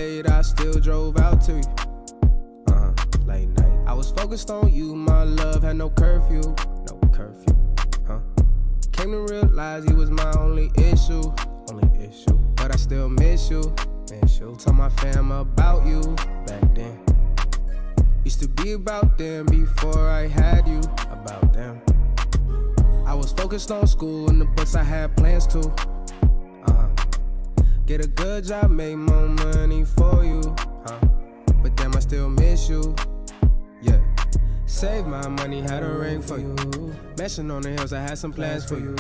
late, I still drove out to you. Late night. I was focused on you, my love had no curfew. No curfew, Came to realize you was my only issue. But I still miss you. Told my fam about you back then. Used to be about them before I had you. About them. I was focused on school and the books, I had plans to. Get a good job, make more money for you. But damn, I still miss you. Yeah. Save my money, had a ring for you. Mansion on the hills, I had some plans for you.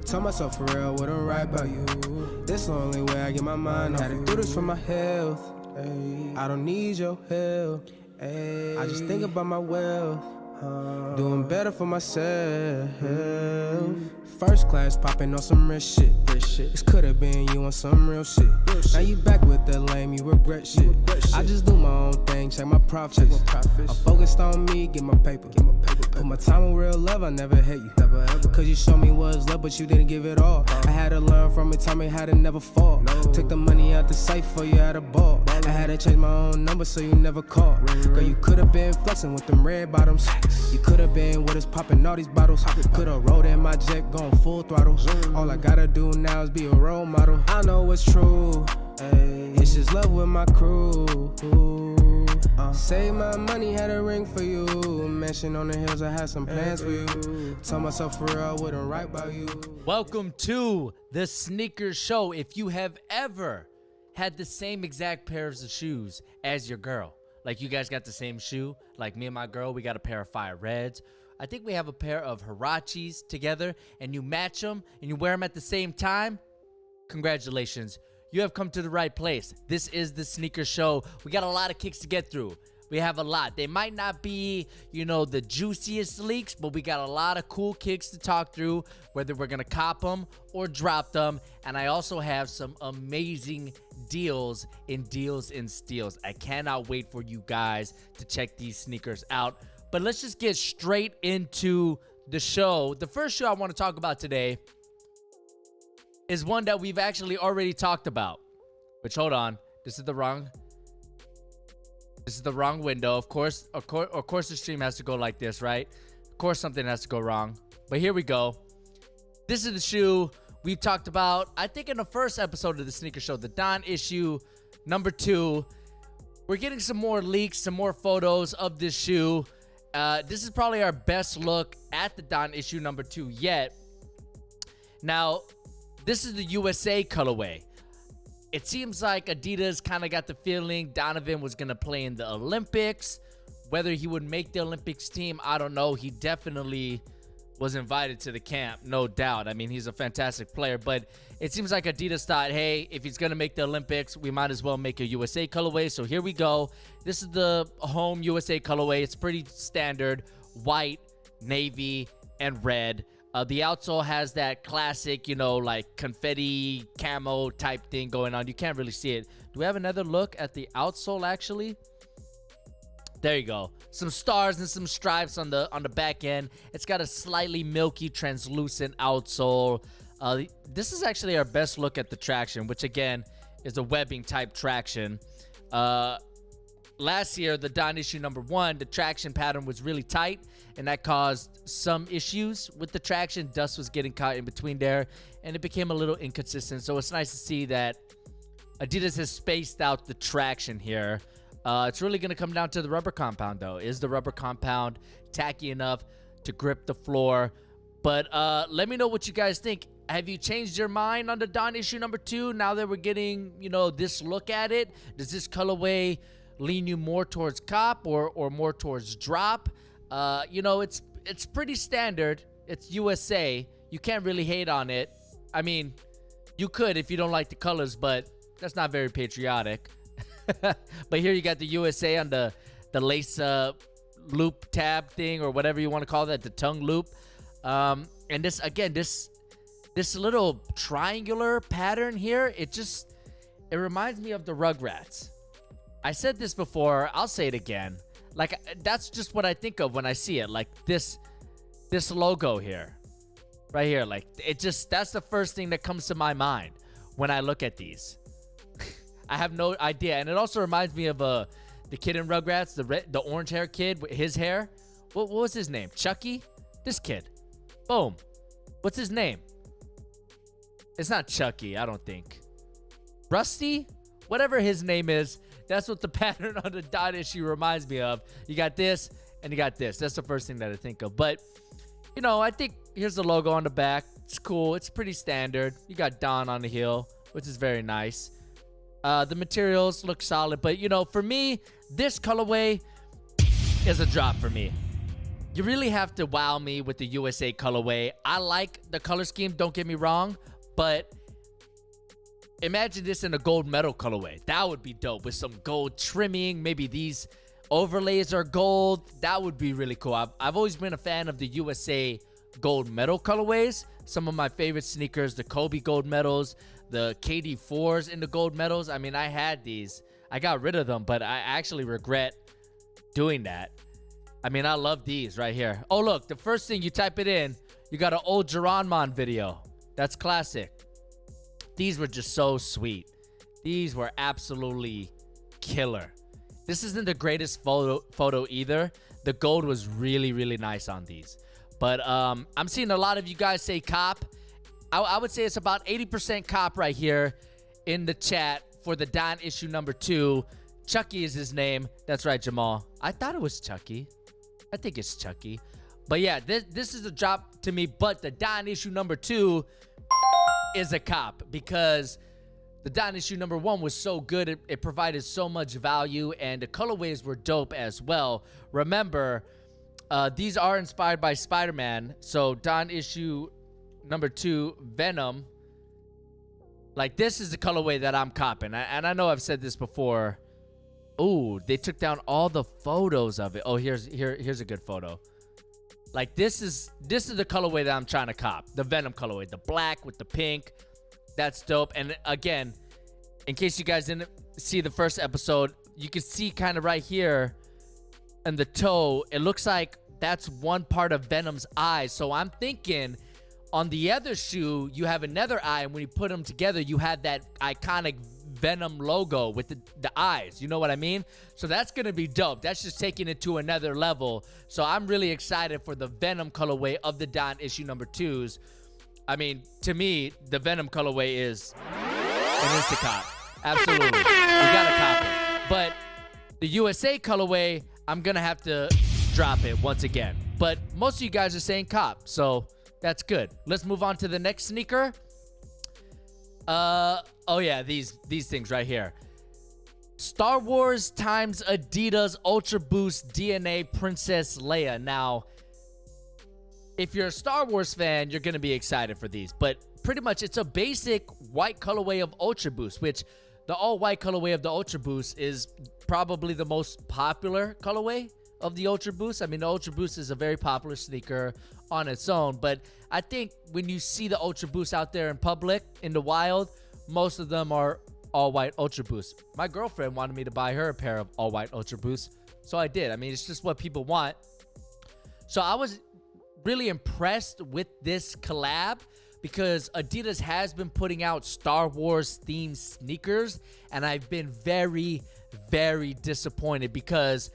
Told myself for real, wouldn't write about you. This the only way I get my mind off. Had to do this for my health. I don't need your help. I just think about my wealth. Doing better for myself. First class popping on some real shit. This could've been you on some real shit. Now you back with that lame, you regret shit. I just do my own thing, check my profits. I'm focused on me, get my paper. Put my time on real love, I never hate you. Cause you showed me what's love, but you didn't give it all. I had to learn from it, taught me how to never fall. Took the money out the safe for you had a ball. I had to change my own number so you never called. Girl, you could've been flexing with them red bottoms. You could've been with us popping all these bottles. Could've rode in my jet, going full throttle. All I gotta do now is be a role model. I know it's true. It's just love with my crew. Save my money, had a ring for you. Mansion on the hills, I had some plans for you. Told myself for real, I wouldn't write about you. Welcome to the Sneaker Show. If you have ever had the same exact pairs of shoes as your girl, like you guys got the same shoe, like me and my girl, we got a pair of Fire Reds. I think we have a pair of Hirachis together, and you match them and you wear them at the same time. Congratulations. You have come to the right place. This is the Sneaker Show. We got a lot of kicks to get through. We have a lot. They might not be, the juiciest leaks, but we got a lot of cool kicks to talk through, whether we're going to cop them or drop them. And I also have some amazing deals in Deals and Steals. I cannot wait for you guys to check these sneakers out. But let's just get straight into the show. The first show I want to talk about today is one that we've actually already talked about. Which, hold on, this is the wrong window. Of course, the stream has to go like this, right? Of course, something has to go wrong. But here we go. This is the shoe we've talked about, I think, in the first episode of the Sneaker Show, the D.O.N issue number 2. We're getting some more leaks, some more photos of this shoe. This is probably our best look at the D.O.N issue number 2 yet. Now, this is the USA colorway. It seems like Adidas kind of got the feeling Donovan was going to play in the Olympics. Whether he would make the Olympics team, I don't know. He definitely was invited to the camp, no doubt. I mean, he's a fantastic player, but it seems like Adidas thought, hey, if he's going to make the Olympics, we might as well make a USA colorway. So here we go. This is the home USA colorway. It's pretty standard, white, navy, and red. The outsole has that classic, like confetti camo type thing going on. You can't really see it. Do we have another look at the outsole, actually? There you go. Some stars and some stripes on the back end. It's got a slightly milky, translucent outsole. This is actually our best look at the traction, which, again, is a webbing type traction. Last year, the D.O.N issue number 1, the traction pattern was really tight, and that caused some issues with the traction. Dust was getting caught in between there, and it became a little inconsistent. So it's nice to see that Adidas has spaced out the traction here. It's really going to come down to the rubber compound, though. Is the rubber compound tacky enough to grip the floor? But let me know what you guys think. Have you changed your mind on the D.O.N issue number 2 now that we're getting, this look at it? Does this colorway lean you more towards cop or more towards drop? It's pretty standard. It's USA. You can't really hate on it. I mean, you could if you don't like the colors, but that's not very patriotic. But here you got the USA on the lace loop tab thing, or whatever you want to call that, the tongue loop. And this, again, this little triangular pattern here, it reminds me of the Rugrats. I said this before, I'll say it again. Like, that's just what I think of when I see it. Like this logo here, right here. Like, that's the first thing that comes to my mind when I look at these. I have no idea. And it also reminds me of the kid in Rugrats, the orange hair kid with his hair. What was his name? Chucky? This kid. Boom. What's his name? It's not Chucky, I don't think. Rusty? Whatever his name is, that's what the pattern on the dot issue reminds me of. You got this and you got this. That's the first thing that I think of. But, you know, I think here's the logo on the back. It's cool. It's pretty standard. You got D.O.N on the heel, which is very nice. The materials look solid. But, you know, for me, this colorway is a drop for me. You really have to wow me with the USA colorway. I like the color scheme, don't get me wrong. But imagine this in a gold medal colorway. That would be dope with some gold trimming. Maybe these overlays are gold. That would be really cool. I've always been a fan of the USA gold medal colorways. Some of my favorite sneakers, the Kobe gold medals, the KD4s in the gold medals. I mean, I had these. I got rid of them, but I actually regret doing that. I mean, I love these right here. Oh, look, the first thing you type it in, you got an old Geronmon video. That's classic. These were just so sweet. These were absolutely killer. This isn't the greatest photo either. The gold was really, really nice on these. But I'm seeing a lot of you guys say cop. I would say it's about 80% cop right here in the chat for the D.O.N issue number 2. Chucky is his name. That's right, Jamal. I thought it was Chucky. I think it's Chucky. But yeah, this is a drop to me. But the D.O.N issue number 2 is a cop because the D.O.N issue number 1 was so good. It provided so much value, and the colorways were dope as well. Remember, these are inspired by Spider-Man. So D.O.N issue number 2, Venom. Like, this is the colorway that I'm copping. And I know I've said this before. Ooh, they took down all the photos of it. Oh, here's a good photo. Like, this is the colorway that I'm trying to cop. The Venom colorway. The black with the pink. That's dope. And again, in case you guys didn't see the first episode, you can see kind of right here in the toe, it looks like that's one part of Venom's eye. So I'm thinking on the other shoe, you have another eye. And when you put them together, you have that iconic Venom logo with the eyes. You know what I mean? So that's going to be dope. That's just taking it to another level. So I'm really excited for the Venom colorway of the D.O.N issue number 2s. I mean, to me, the Venom colorway is an insta-cop. Absolutely. You got to cop it. But the USA colorway, I'm going to have to drop it once again. But most of you guys are saying cop. So that's good. Let's move on to the next sneaker. Oh yeah, these things right here. Star Wars times Adidas Ultra Boost DNA Princess Leia. Now, if you're a Star Wars fan, you're gonna be excited for these. But pretty much, it's a basic white colorway of Ultra Boost, which the all-white colorway of the Ultra Boost is probably the most popular colorway of the Ultra Boost. I mean, the Ultra Boost is a very popular sneaker on its own, but I think when you see the Ultra Boost out there in public, in the wild, most of them are all-white Ultra Boost. My girlfriend wanted me to buy her a pair of all-white Ultra Boost, so I did. I mean, it's just what people want. So I was really impressed with this collab because Adidas has been putting out Star Wars themed sneakers, and I've been very, very disappointed because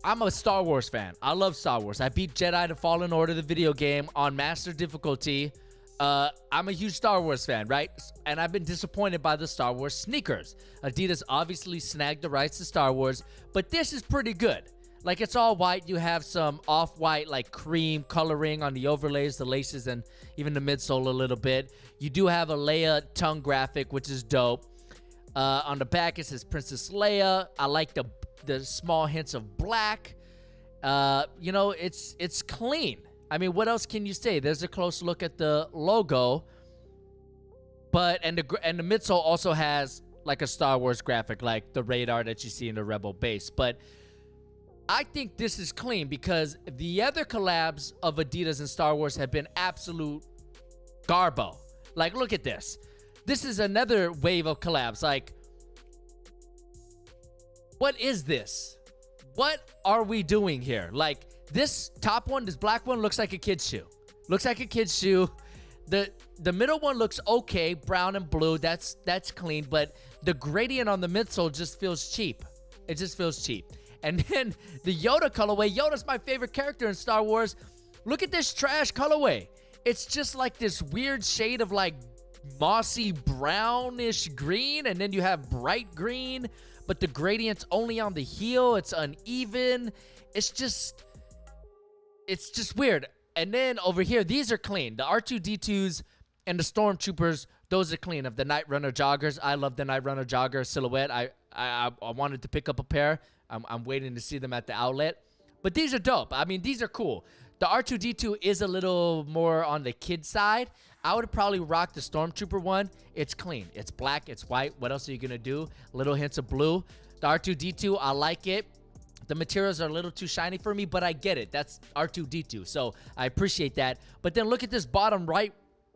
I'm a Star Wars fan. I love Star Wars. I beat Jedi: The Fallen Order, the video game, on master difficulty. I'm a huge Star Wars fan, right? And I've been disappointed by the Star Wars sneakers. Adidas obviously snagged the rights to Star Wars, but this is pretty good. Like, it's all white. You have some off-white, like, cream coloring on the overlays, the laces, and even the midsole a little bit. You do have a Leia tongue graphic, which is dope. On the back, it says Princess Leia. I like the small hints of black. You know, it's clean. I mean, what else can you say? There's a close look at the logo, but and the midsole also has like a Star Wars graphic, like the radar that you see in the Rebel base. But I think this is clean because the other collabs of Adidas and Star Wars have been absolute garbo. Like, look at this. This is another wave of collabs. Like, what is this? What are we doing here? Like, this top one, this black one, looks like a kid's shoe. Looks like a kid's shoe. The middle one looks okay, brown and blue. That's clean, but the gradient on the midsole just feels cheap. It just feels cheap. And then the Yoda colorway. Yoda's my favorite character in Star Wars. Look at this trash colorway. It's just like this weird shade of like mossy brownish green, and then you have bright green, but the gradient's only on the heel. It's uneven. It's just weird. And then over here, these are clean. The R2-D2s and the Stormtroopers, those are clean. Of the Night Runner joggers, I love the Night Runner jogger silhouette. I wanted to pick up a pair. I'm waiting to see them at the outlet. But these are dope. I mean, these are cool. The R2-D2 is a little more on the kid side. I would probably rock the Stormtrooper one. It's clean. It's black. It's white. What else are you going to do? Little hints of blue. The R2-D2, I like it. The materials are a little too shiny for me, but I get it. That's R2-D2, so I appreciate that. But then look at this bottom right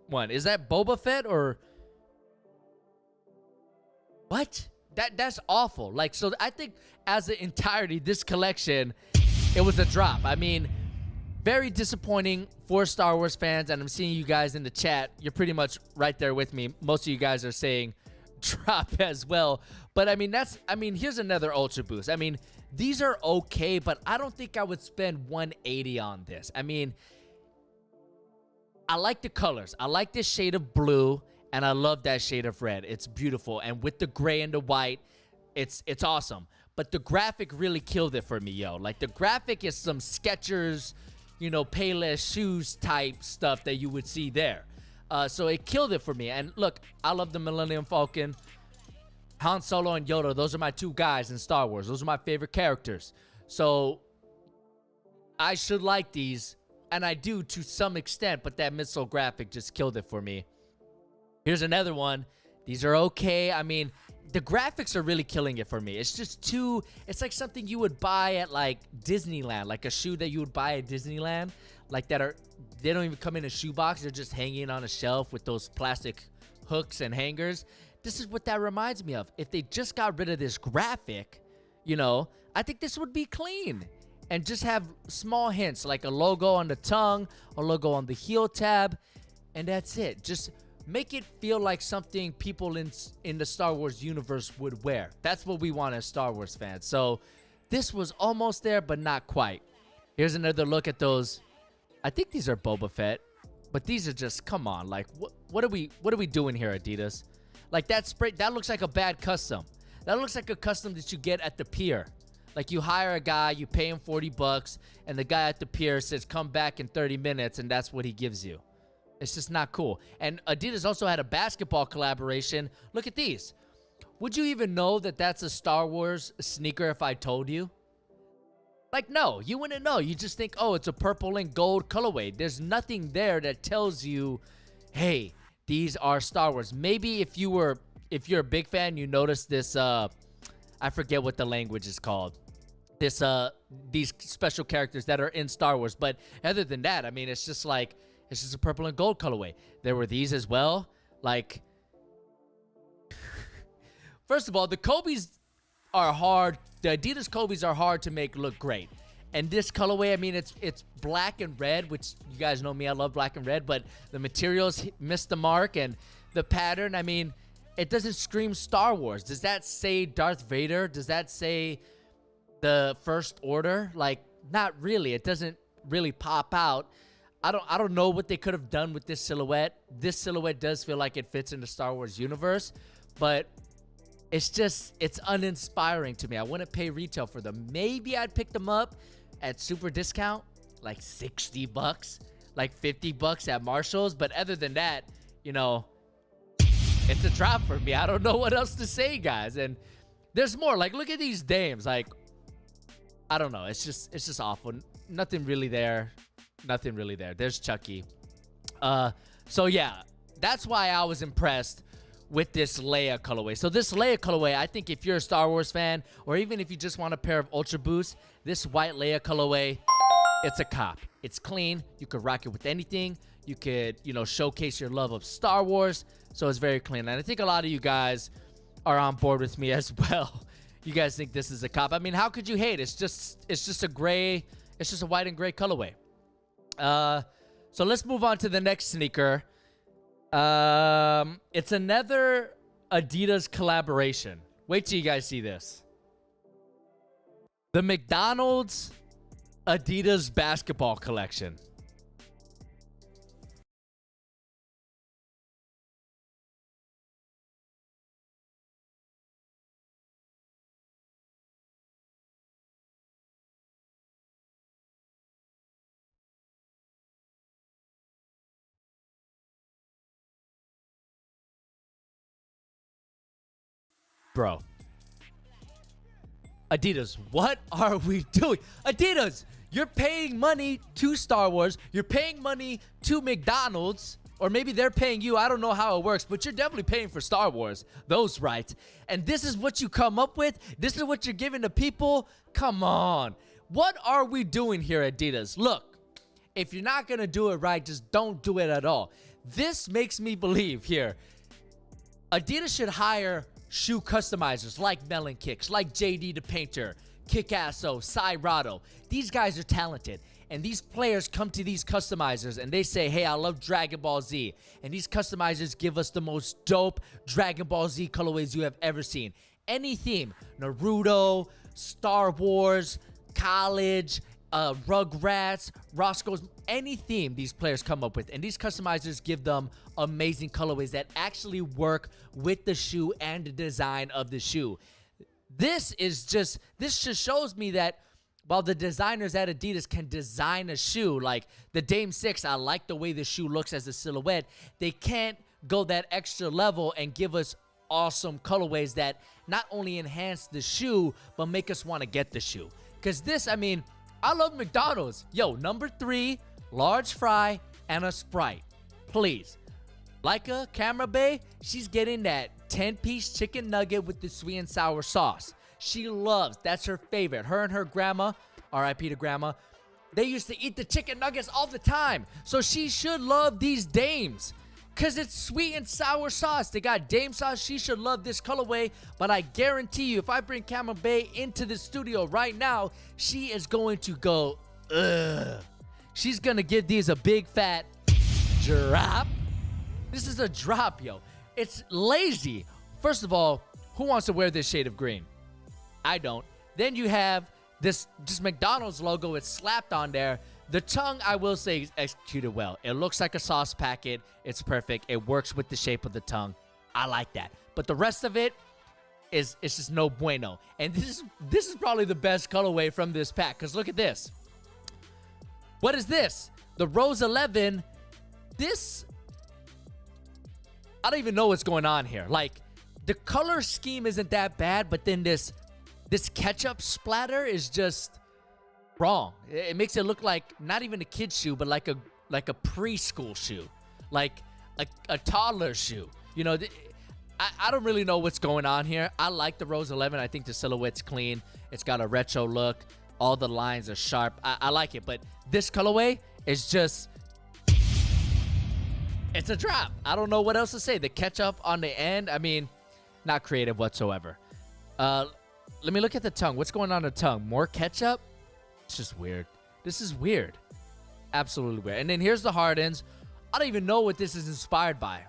one. Is that Boba Fett or what? That's awful. Like, so I think as an entirety, this collection, it was a drop. I mean, very disappointing for Star Wars fans, and I'm seeing you guys in the chat. You're pretty much right there with me. Most of you guys are saying drop as well. But I mean, here's another Ultra Boost. I mean, these are okay, but I don't think I would spend $180 on this. I mean, I like the colors. I like this shade of blue, and I love that shade of red. It's beautiful. And with the gray and the white, it's awesome. But the graphic really killed it for me, yo. Like, the graphic is some Skechers, you know, Payless shoes type stuff that you would see there. So it killed it for me. And look, I love the Millennium Falcon. Han Solo and Yoda, those are my two guys in Star Wars. Those are my favorite characters. So I should like these, and I do to some extent, but that midsole graphic just killed it for me. Here's another one. These are okay. I mean, the graphics are really killing it for me. It's just too, it's like something you would buy at like Disneyland, like a shoe that you would buy at Disneyland, like that are, they don't even come in a shoebox. They're just hanging on a shelf with those plastic hooks and hangers. This is what that reminds me of. If they just got rid of this graphic, you know, I think this would be clean. And just have small hints, like a logo on the tongue, a logo on the heel tab, and that's it. Just make it feel like something people in the Star Wars universe would wear. That's what we want as Star Wars fans. So this was almost there, but not quite. Here's another look at those. I think these are Boba Fett, but these are just, come on, like what are we doing here, Adidas? Like that spray, that looks like a bad custom. That looks like a custom that you get at the pier. Like you hire a guy, you pay him $40, and the guy at the pier says, come back in 30 minutes, and that's what he gives you. It's just not cool. And Adidas also had a basketball collaboration. Look at these. Would you even know that that's a Star Wars sneaker if I told you? Like, no, you wouldn't know. You just think, oh, it's a purple and gold colorway. There's nothing there that tells you, hey, these are Star Wars. Maybe if you're a big fan, you notice this, I forget what the language is called. These special characters that are in Star Wars. But other than that, I mean, it's just like, it's just a purple and gold colorway. There were these as well. Like, first of all, the Kobe's are hard. The Adidas Kobe's are hard to make look great. And this colorway, I mean, it's black and red, which you guys know me, I love black and red, but the materials missed the mark, and the pattern, I mean, it doesn't scream Star Wars. Does that say Darth Vader? Does that say the First Order? Like, not really. It doesn't really pop out. I don't know what they could have done with this silhouette. This silhouette does feel like it fits in the Star Wars universe, but it's uninspiring to me. I wouldn't pay retail for them. Maybe I'd pick them up at super discount, like $60, like $50 at Marshall's. But other than that, you know, it's a drop for me. I don't know what else to say, guys. And there's more. Like, look at these dames. Like, I don't know. It's just awful. Nothing really there. Nothing really there. There's Chucky. So yeah, that's why I was impressed with this Leia colorway. So this Leia colorway, I think if you're a Star Wars fan, or even if you just want a pair of Ultra Boosts, this white Leia colorway, it's a cop. It's clean. You could rock it with anything. You could, you know, showcase your love of Star Wars. So it's very clean. And I think a lot of you guys are on board with me as well. You guys think this is a cop. I mean, how could you hate? It's just a gray, it's just a white and gray colorway. So let's move on to the next sneaker. It's another Adidas collaboration. Wait till you guys see this. The McDonald's Adidas basketball collection. Bro. Adidas, what are we doing? Adidas, you're paying money to Star Wars. You're paying money to McDonald's. Or maybe they're paying you. I don't know how it works. But you're definitely paying for Star Wars. Those right. And this is what you come up with? This is what you're giving to people? Come on. What are we doing here, Adidas? Look, if you're not going to do it right, just don't do it at all. This makes me believe here. Adidas should hire shoe customizers like Melon Kicks, like JD the Painter, Kickasso, Cyrado. These guys are talented. And these players come to these customizers and they say, hey, I love Dragon Ball Z. And these customizers give us the most dope Dragon Ball Z colorways you have ever seen. Any theme, Naruto, Star Wars, college, Rugrats, Roscoe's, any theme these players come up with. And these customizers give them amazing colorways that actually work with the shoe and the design of the shoe. This just shows me that while the designers at Adidas can design a shoe, like the Dame 6, I like the way the shoe looks as a silhouette, they can't go that extra level and give us awesome colorways that not only enhance the shoe, but make us want to get the shoe. Because this, I mean, I love McDonald's. Yo, number 3, large fry and a Sprite. Please. Leica, Camera Bay, she's getting that 10-piece chicken nugget with the sweet and sour sauce. She loves, that's her favorite. Her and her grandma, R.I.P. to grandma, they used to eat the chicken nuggets all the time. So she should love these Dames because it's sweet and sour sauce. They got Dame sauce. She should love this colorway. But I guarantee you, if I bring Camera Bay into the studio right now, she is going to go, ugh. She's going to give these a big fat drop. This is a drop, yo. It's lazy. First of all, who wants to wear this shade of green? I don't. Then you have this McDonald's logo. It's slapped on there. The tongue, I will say, is executed well. It looks like a sauce packet. It's perfect. It works with the shape of the tongue. I like that. But the rest of it it's just no bueno. And this is probably the best colorway from this pack. Because look at this. What is this? The Rose 11. This, I don't even know what's going on here. Like, the color scheme isn't that bad, but then this ketchup splatter is just wrong. It makes it look like not even a kid's shoe, but like a preschool shoe, like a toddler shoe. You know, I don't really know what's going on here. I like the Rose 11. I think the silhouette's clean. It's got a retro look. All the lines are sharp. I like it, but this colorway is just, it's a drop. I don't know what else to say. The ketchup on the end, I mean, not creative whatsoever. Let me look at the tongue. What's going on the tongue? More ketchup? It's just weird. This is weird. Absolutely weird. And then here's the Hardens. I don't even know what this is inspired by.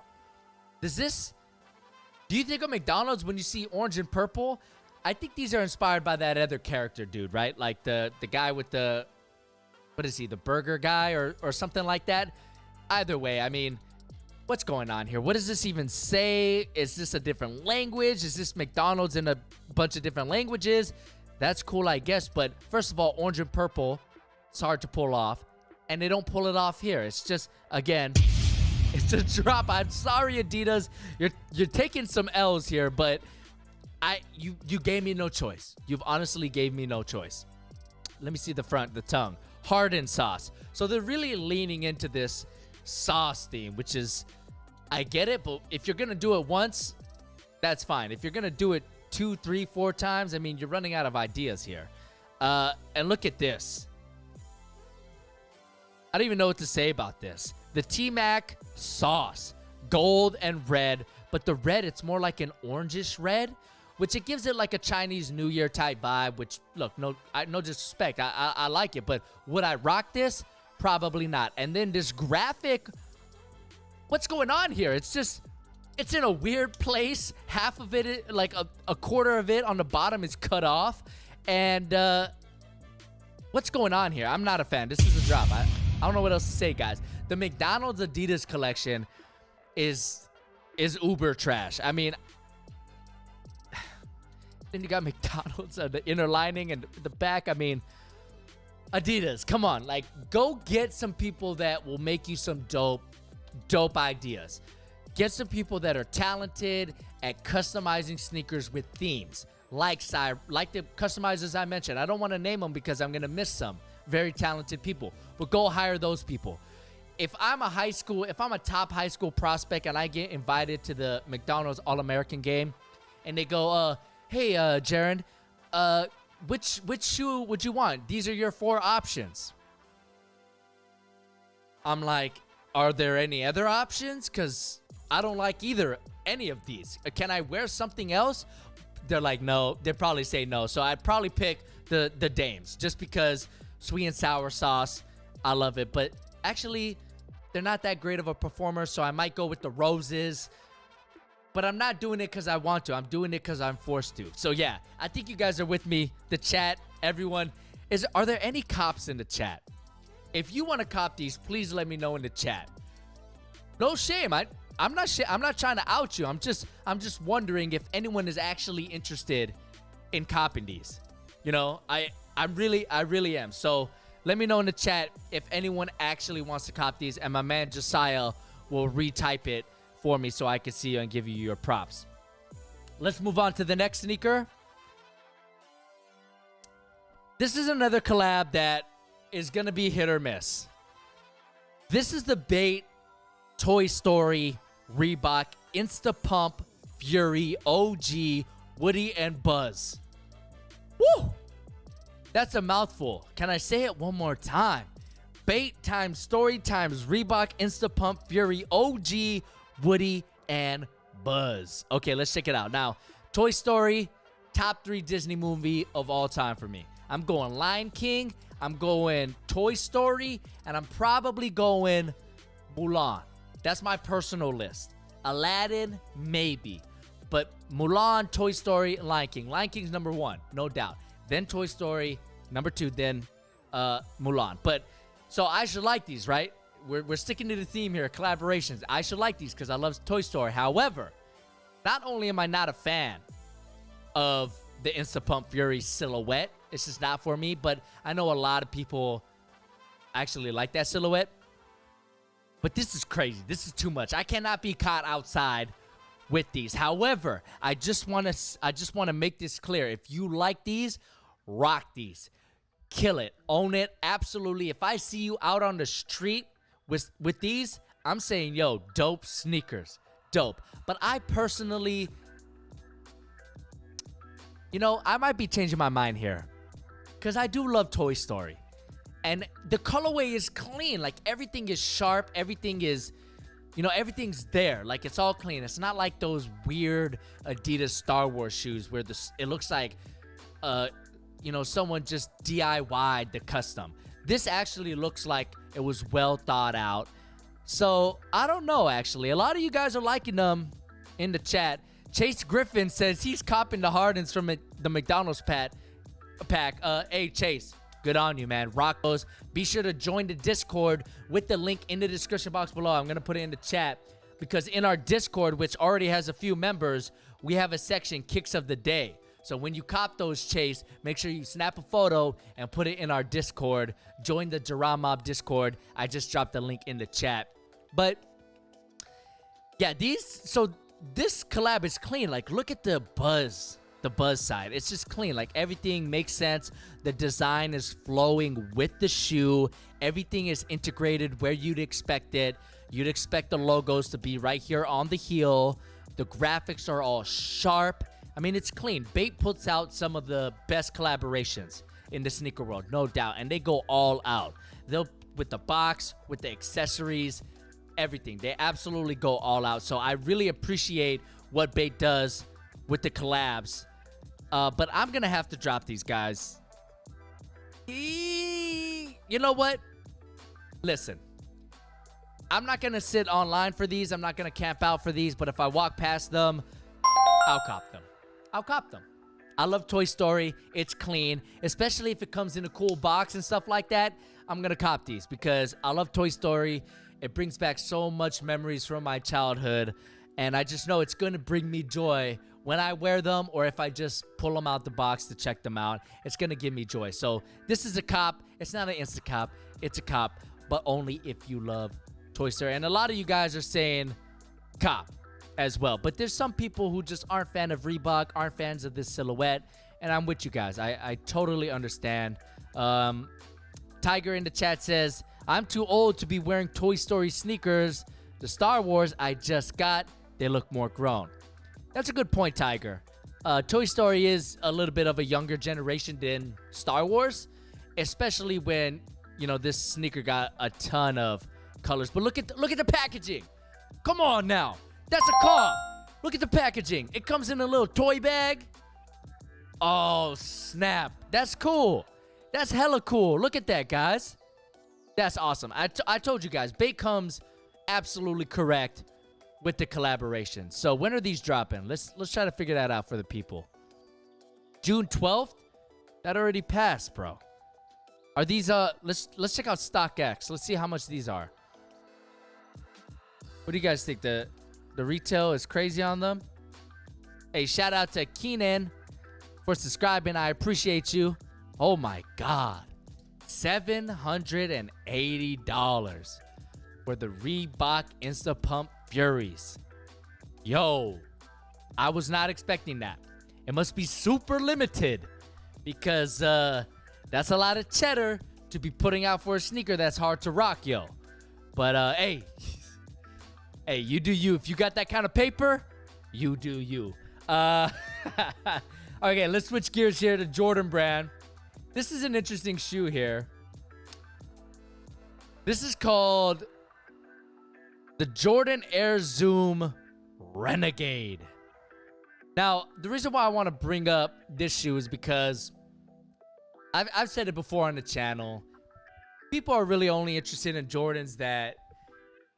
Do you think of McDonald's when you see orange and purple? I think these are inspired by that other character dude, right? Like the guy with the, what is he? The burger guy or something like that? Either way, I mean, what's going on here? What does this even say? Is this a different language? Is this McDonald's in a bunch of different languages? That's cool, I guess. But first of all, orange and purple, it's hard to pull off. And they don't pull it off here. It's just, again, it's a drop. I'm sorry, Adidas. You're taking some L's here, but you gave me no choice. You've honestly gave me no choice. Let me see the front, the tongue. Hardened sauce. So they're really leaning into this sauce theme, which is, I get it, but if you're gonna do it once, that's fine. If you're gonna do it 2, 3, 4 times, I mean, you're running out of ideas here. And look at this. I don't even know what to say about this. The T-Mac sauce, gold and red, but the red, it's more like an orangish red, which it gives it like a Chinese New Year type vibe, which, look, no disrespect, I like it, but would I rock this? Probably not. And then this graphic what's going on here? It's in a weird place. Half of it, like a quarter of it on the bottom is cut off. And what's going on here? I'm not a fan. This is a drop. I don't know what else to say, guys. The McDonald's Adidas collection is uber trash. I mean, then you got McDonald's on the inner lining and the back. I mean, Adidas, come on. Like, go get some people that will make you some dope ideas. Get some people that are talented at customizing sneakers with themes. Like the customizers I mentioned. I don't want to name them because I'm going to miss some very talented people. But go hire those people. If I'm a top high school prospect and I get invited to the McDonald's All-American game and they go, hey, Jaron, which shoe would you want? These are your 4 options. I'm like, are there any other options? Because I don't like any of these. Can I wear something else? They're like, no. They'd probably say no. So I'd probably pick the dames just because sweet and sour sauce. I love it. But actually, they're not that great of a performer, so I might go with the roses. But I'm not doing it because I want to. I'm doing it because I'm forced to. So yeah, I think you guys are with me. The chat, everyone. Are there any cops in the chat? If you want to cop these, please let me know in the chat. No shame. I'm not trying to out you. I'm just wondering if anyone is actually interested in copping these. You know, I really am. So let me know in the chat if anyone actually wants to cop these, and my man Josiah will retype it for me so I can see you and give you your props. Let's move on to the next sneaker. This is another collab that is gonna be hit or miss. This is the Bait Toy Story Reebok Instapump Fury OG Woody and Buzz. Woo! That's a mouthful. Can I say it one more time? Bait times story times Reebok Instapump Fury OG Woody and Buzz. Okay, let's check it out. Now, Toy Story, top 3 Disney movie of all time for me. I'm going Lion King, I'm going Toy Story, and I'm probably going Mulan. That's my personal list. Aladdin, maybe. But Mulan, Toy Story, and Lion King. Lion King's number 1, no doubt. Then Toy Story, number 2, then Mulan. But, so I should like these, right? We're sticking to the theme here, collaborations. I should like these because I love Toy Story. However, not only am I not a fan of the Instapump Fury silhouette, it's just not for me, but I know a lot of people actually like that silhouette. But this is crazy. This is too much. I cannot be caught outside with these. However, I just want to make this clear. If you like these, rock these. Kill it. Own it. Absolutely. If I see you out on the street with these, I'm saying, yo, dope sneakers. Dope. But I personally, you know, I might be changing my mind here because I do love Toy Story. And the colorway is clean. Like, everything is sharp. Everything is, you know, everything's there. Like, it's all clean. It's not like those weird Adidas Star Wars shoes where it looks like, you know, someone just DIY'd the custom. This actually looks like it was well thought out. So, I don't know, actually. A lot of you guys are liking them in the chat. Chase Griffin says he's copping the Hardens from the McDonald's pack. Hey, Chase. Good on you, man. Rock those. Be sure to join the Discord with the link in the description box below. I'm going to put it in the chat because in our Discord, which already has a few members, we have a section, Kicks of the Day. So when you cop those, Chase, make sure you snap a photo and put it in our Discord. Join the Jara Mob Discord. I just dropped the link in the chat. But, yeah, this collab is clean. Like, look at the buzz side. It's just clean. Like, everything makes sense. The design is flowing with the shoe. Everything is integrated where you'd expect it. You'd expect the logos to be right here on the heel. The graphics are all sharp. I mean, it's clean. Bait puts out some of the best collaborations in the sneaker world, no doubt. And they go all out. They'll, with the box, with the accessories, everything. They absolutely go all out. So I really appreciate what Bait does with the collabs. But I'm going to have to drop these guys. You know what? Listen. I'm not going to sit online for these. I'm not going to camp out for these. But if I walk past them, I'll cop them. I'll cop them. I love Toy Story. It's clean, especially if it comes in a cool box and stuff like that. I'm going to cop these because I love Toy Story. It brings back so much memories from my childhood. And I just know it's going to bring me joy when I wear them, or if I just pull them out the box to check them out. It's going to give me joy. So this is a cop. It's not an instant cop. It's a cop, but only if you love Toy Story. And a lot of you guys are saying cop as well. But there's some people who just aren't fan of Reebok, aren't fans of this silhouette. And I'm with you guys. I totally understand. Tiger in the chat says, I'm too old to be wearing Toy Story sneakers. The Star Wars I just got, they look more grown. That's a good point, Tiger. Toy Story is a little bit of a younger generation than Star Wars, especially when, you know, this sneaker got a ton of colors. But look at the packaging. Come on now. That's a cop. Look at the packaging. It comes in a little toy bag. Oh, snap. That's cool. That's hella cool. Look at that, guys. That's awesome. I told you guys, Bait comes absolutely correct with the collaboration. So when are these dropping? Let's try to figure that out for the people. June 12th? That already passed, bro. Are these let's check out StockX. Let's see how much these are. What do you guys think? The retail is crazy on them? Hey, shout out to Keenan for subscribing. I appreciate you. Oh my god. $780 for the Reebok Instapump Furies. Yo, I was not expecting that. It must be super limited because that's a lot of cheddar to be putting out for a sneaker that's hard to rock, yo. But hey, you do you. If you got that kind of paper, you do you. Okay, let's switch gears here to Jordan Brand. This is an interesting shoe here. This is called the Jordan Air Zoom Renegade. Now, the reason why I want to bring up this shoe is because I've said it before on the channel. People are really only interested in Jordans that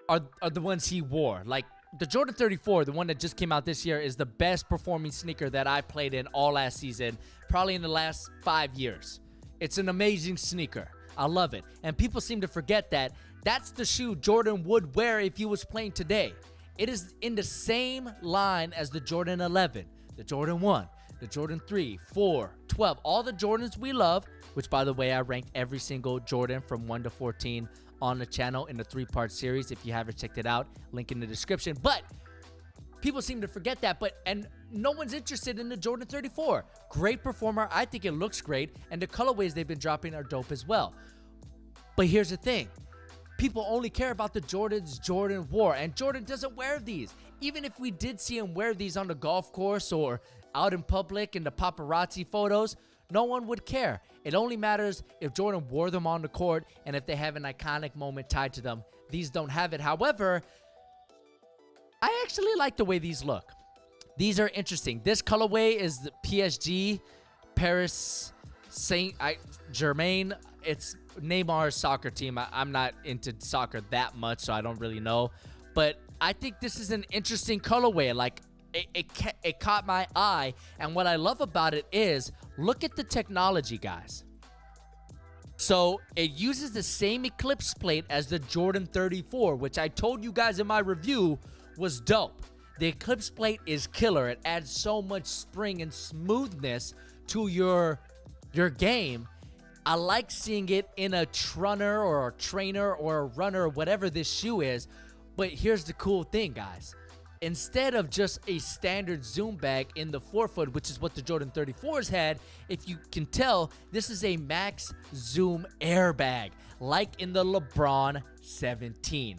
are the ones he wore. Like the Jordan 34, the one that just came out this year, is the best performing sneaker that I played in all last season, probably in the last 5 years. It's an amazing sneaker. I love it. And people seem to forget that that's the shoe Jordan would wear if he was playing today. It is in the same line as the Jordan 11, the Jordan 1, the Jordan 3, 4, 12, all the Jordans we love, which, by the way, I ranked every single Jordan from 1 to 14 on the channel in a 3-part series. If you haven't checked it out, link in the description. But people seem to forget that, and no one's interested in the Jordan 34. Great performer. I think it looks great, and the colorways they've been dropping are dope as well. But here's the thing. People only care about the Jordans Jordan wore, and Jordan doesn't wear these. Even if we did see him wear these on the golf course or out in public in the paparazzi photos, no one would care. It only matters if Jordan wore them on the court and if they have an iconic moment tied to them. These don't have it. However, I actually like the way these look. These are interesting. This colorway is the PSG, Paris Saint-Germain. It's Neymar's soccer team. I'm not into soccer that much, so I don't really know. But I think this is an interesting colorway. Like, it caught my eye. And what I love about it is, look at the technology, guys. So it uses the same eclipse plate as the Jordan 34, which I told you guys in my review was dope. The eclipse plate is killer. It adds so much spring and smoothness to your game. I like seeing it in a trunner or a trainer or a runner, whatever this shoe is. But here's the cool thing, guys. Instead of just a standard zoom bag in the forefoot, which is what the Jordan 34s had, if you can tell, this is a max zoom airbag, like in the LeBron 17.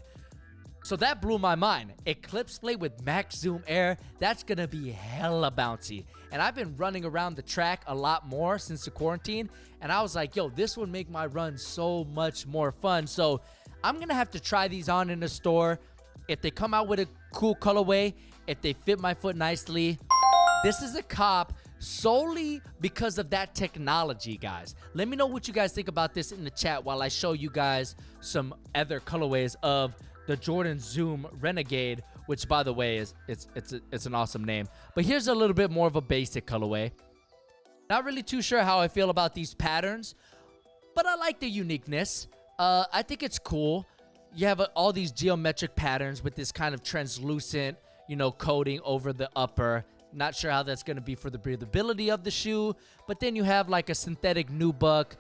So that blew my mind. Eclipse plate with max zoom air, that's gonna be hella bouncy. And I've been running around the track a lot more since the quarantine, and I was like, yo, this would make my run so much more fun. So I'm gonna have to try these on in the store. If they come out with a cool colorway, if they fit my foot nicely, this is a cop solely because of that technology, guys. Let me know what you guys think about this in the chat while I show you guys some other colorways of the Jordan Zoom Renegade, which by the way is it's an awesome name. But here's a little bit more of a basic colorway. Not really too sure how I feel about these patterns, but I like the uniqueness. I think it's cool. You have all these geometric patterns with this kind of translucent, coating over the upper. Not sure how that's going to be for the breathability of the shoe. But then you have like a synthetic nubuck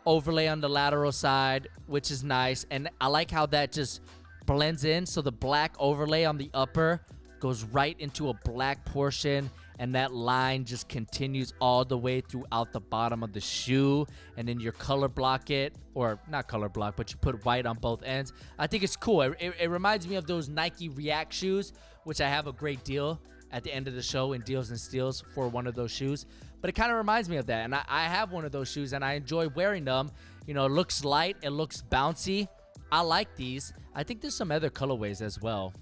overlay on the lateral side, which is nice. And I like how that just blends in. So the black overlay on the upper goes right into a black portion. And that line just continues all the way throughout the bottom of the shoe. And then you color block it. Or not color block, but you put white on both ends. I think it's cool. It reminds me of those Nike React shoes, which I have a great deal at the end of the show in Deals and Steals for one of those shoes. But it kind of reminds me of that. And I have one of those shoes, and I enjoy wearing them. It looks light. It looks bouncy. I like these. I think there's some other colorways as well.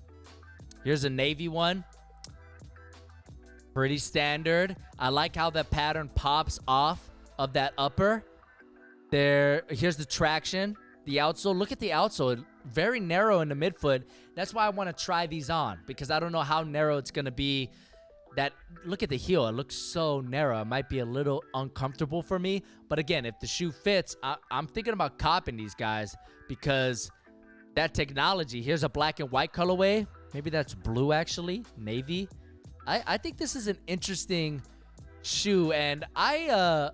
Here's a navy one. Pretty standard. I like how that pattern pops off of that upper. Here's the traction. The outsole. Look at the outsole. Very narrow in the midfoot. That's why I want to try these on, because I don't know how narrow it's going to be. Look at the heel. It looks so narrow. It might be a little uncomfortable for me. But again, if the shoe fits, I'm thinking about copping these guys, because that technology. Here's a black and white colorway. Maybe that's blue, actually. Navy. I think this is an interesting shoe, and I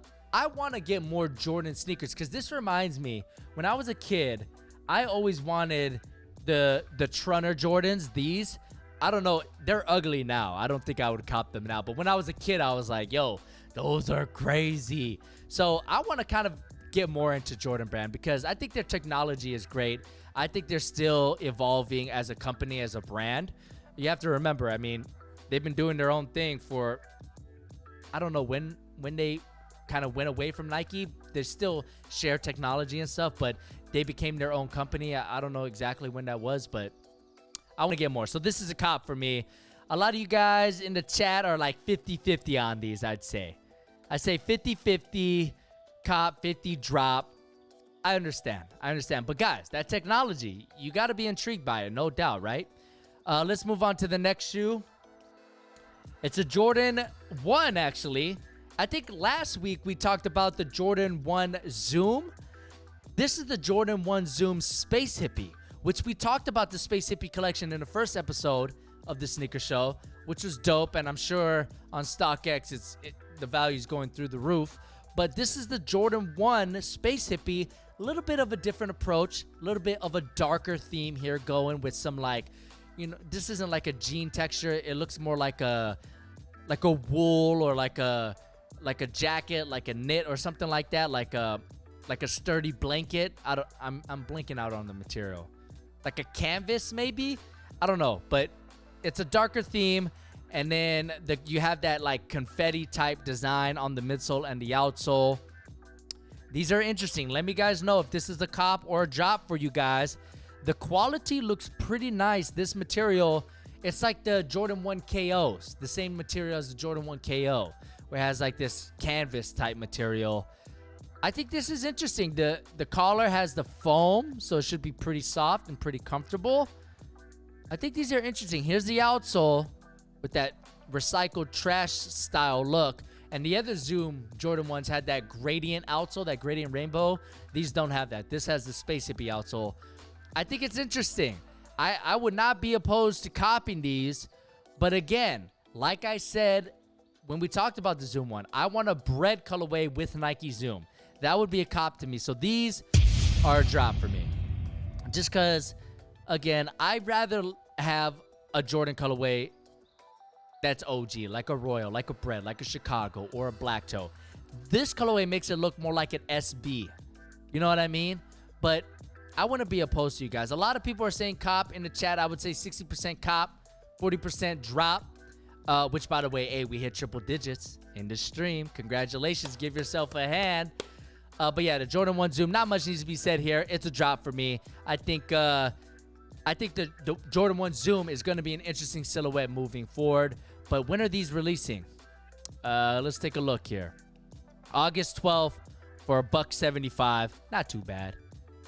want to get more Jordan sneakers, because this reminds me, when I was a kid, I always wanted the Trunner Jordans. These, I don't know, they're ugly now. I don't think I would cop them now, but when I was a kid, I was like, yo, those are crazy. So I want to kind of get more into Jordan Brand, because I think their technology is great. I think they're still evolving as a company, as a brand. You have to remember, I mean, they've been doing their own thing for, I don't know when they kind of went away from Nike. They still share technology and stuff, but they became their own company. I don't know exactly when that was, but I want to get more. So this is a cop for me. A lot of you guys in the chat are like 50-50 on these, I'd say. I say 50-50 cop, 50 drop. I understand. But guys, that technology, you got to be intrigued by it, no doubt, right? Let's move on to the next shoe. It's a Jordan 1, actually. I think last week we talked about the Jordan 1 Zoom. This is the Jordan 1 Zoom Space Hippie, which we talked about the Space Hippie collection in the first episode of the Sneaker Show, which was dope, and I'm sure on StockX the value's going through the roof. But this is the Jordan 1 Space Hippie. A little bit of a different approach, a little bit of a darker theme here, going with some this isn't like a jean texture. It looks more like a wool, or like a jacket, like a knit or something like that, like a sturdy blanket. I'm blinking out on the material. Like a canvas, maybe? I don't know, but it's a darker theme. And then you have that like confetti type design on the midsole and the outsole. These are interesting. Let me guys know if this is a cop or a drop for you guys. The quality looks pretty nice. This material, it's like the Jordan 1 KOs, the same material as the Jordan 1 KO, where it has like this canvas type material. I think this is interesting. The collar has the foam, so it should be pretty soft and pretty comfortable. I think these are interesting. Here's the outsole with that recycled trash style look. And the other Zoom Jordan 1s had that gradient outsole, that gradient rainbow. These don't have that. This has the Space Hippie outsole. I think it's interesting. I would not be opposed to copying these. But again, like I said when we talked about the Zoom one, I want a bread colorway with Nike Zoom. That would be a cop to me. So these are a drop for me. Just because, again, I'd rather have a Jordan colorway that's OG, like a Royal, like a Bread, like a Chicago, or a Black Toe. This colorway makes it look more like an SB. You know what I mean? But I wouldn't be opposed to you guys. A lot of people are saying cop in the chat. I would say 60% cop, 40% drop. Which, by the way, hey, we hit triple digits in the stream. Congratulations. Give yourself a hand. But yeah, the Jordan 1 Zoom, not much needs to be said here. It's a drop for me. I think the Jordan 1 Zoom is going to be an interesting silhouette moving forward. But when are these releasing? Let's take a look here. August 12th for $175. Not too bad.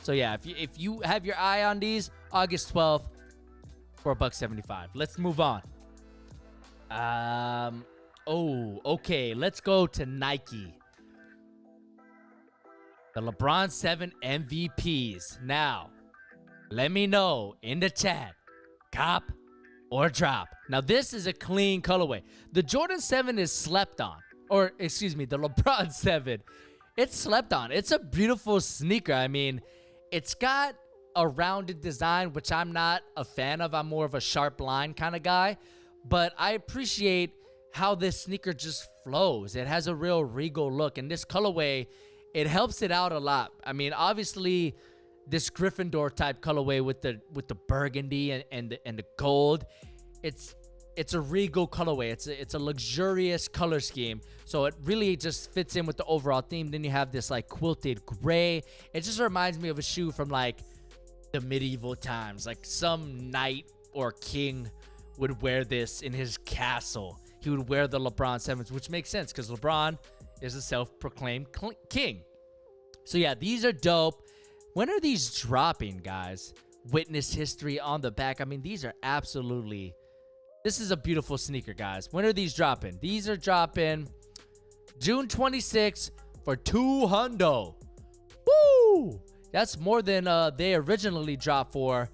So yeah, if you have your eye on these, August 12th, for $1.75. Let's move on. Oh, okay. Let's go to Nike. The LeBron 7 MVPs. Now, let me know in the chat, cop or drop. Now, this is a clean colorway. The Jordan 7 is slept on. Or, excuse me, the LeBron 7. It's slept on. It's a beautiful sneaker. I mean, it's got a rounded design, which I'm not a fan of. I'm more of a sharp line kind of guy. But I appreciate how this sneaker just flows. It has a real regal look. And this colorway, it helps it out a lot. I mean, obviously, this Gryffindor type colorway with the burgundy and the gold, it's a regal colorway. It's a luxurious color scheme. So it really just fits in with the overall theme. Then you have this like quilted gray. It just reminds me of a shoe from like the medieval times. Like some knight or king would wear this in his castle. He would wear the LeBron 7s, which makes sense because LeBron is a self-proclaimed king. So yeah, these are dope. When are these dropping, guys? Witness history on the back. I mean, these are absolutely... This is a beautiful sneaker, guys. When are these dropping? These are dropping June 26th for $200. Woo! That's more than they originally dropped for.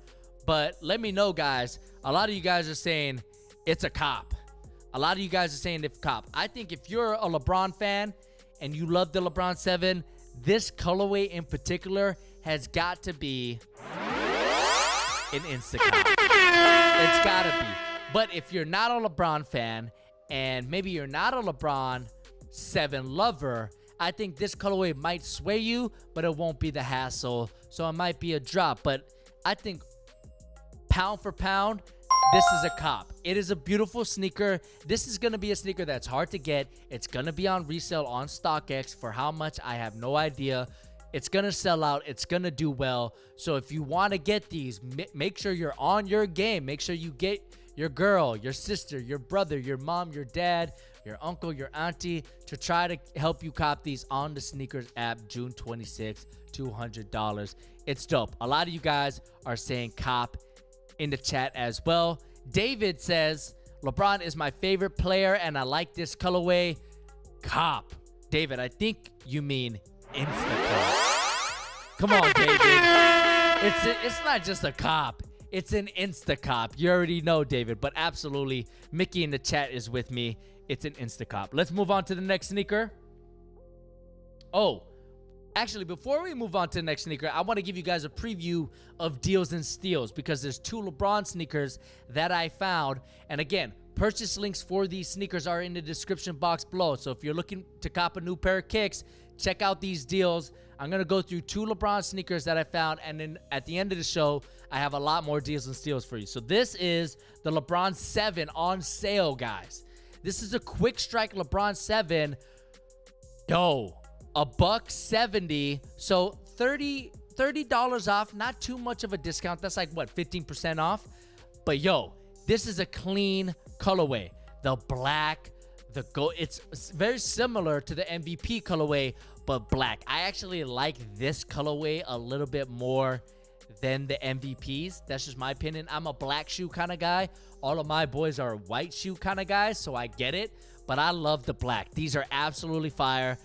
But let me know, guys. A lot of you guys are saying it's a cop. A lot of you guys are saying it's a cop. I think if you're a LeBron fan and you love the LeBron 7, this colorway in particular has got to be an Instacop. It's got to be. But if you're not a LeBron fan and maybe you're not a LeBron 7 lover, I think this colorway might sway you, but it won't be the hassle. So it might be a drop. But I think pound for pound, this is a cop. It is a beautiful sneaker. This is going to be a sneaker that's hard to get. It's going to be on resale on StockX. For how much, I have no idea. It's going to sell out. It's going to do well. So if you want to get these, make sure you're on your game. Make sure you get your girl, your sister, your brother, your mom, your dad, your uncle, your auntie to try to help you cop these on the sneakers app June 26th, $200. It's dope. A lot of you guys are saying cop in the chat as well. David says, LeBron is my favorite player and I like this colorway. Cop. David, I think you mean Instacop. Come on, David. It's not just a cop. It's an Instacop. You already know, David, but absolutely, Mickey in the chat is with me. It's an Instacop. Let's move on to the next sneaker. Oh, actually, before we move on to the next sneaker, I want to give you guys a preview of deals and steals because there's 2 LeBron sneakers that I found. And again, purchase links for these sneakers are in the description box below. So if you're looking to cop a new pair of kicks, check out these deals. I'm going to go through 2 LeBron sneakers that I found. And then at the end of the show, I have a lot more deals and steals for you. So this is the LeBron 7 on sale, guys. This is a quick strike LeBron 7. Yo, $1.70. So $30 off. Not too much of a discount. That's like, what, 15% off? But yo, this is a clean colorway. The black, the gold. It's very similar to the MVP colorway, but black. I actually like this colorway a little bit more than the MVPs. That's just my opinion. I'm a black shoe kind of guy. All of my boys are white shoe kind of guys, so I get it. But I love the black. These are absolutely fire.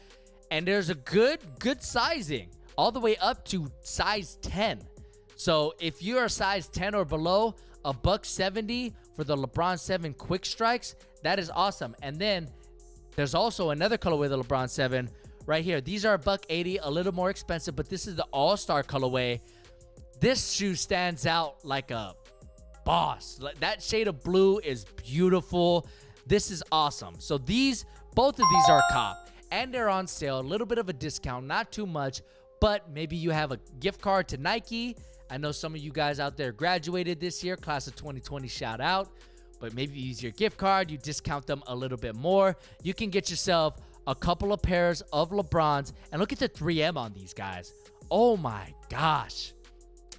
And there's a good sizing all the way up to size 10. So if you are size 10 or below, $1.70 for the LeBron 7 quick strikes, that is awesome. And then there's also another colorway, the LeBron 7 right here. These are $1.80, a little more expensive, but this is the all-star colorway. This shoe stands out like a boss. That shade of blue is beautiful. This is awesome. So both of these are cop, and they're on sale. A little bit of a discount, not too much, but maybe you have a gift card to Nike. I know some of you guys out there graduated this year, class of 2020, shout out. But maybe you use your gift card, you discount them a little bit more. You can get yourself a couple of pairs of LeBrons. And look at the 3M on these guys. Oh my gosh.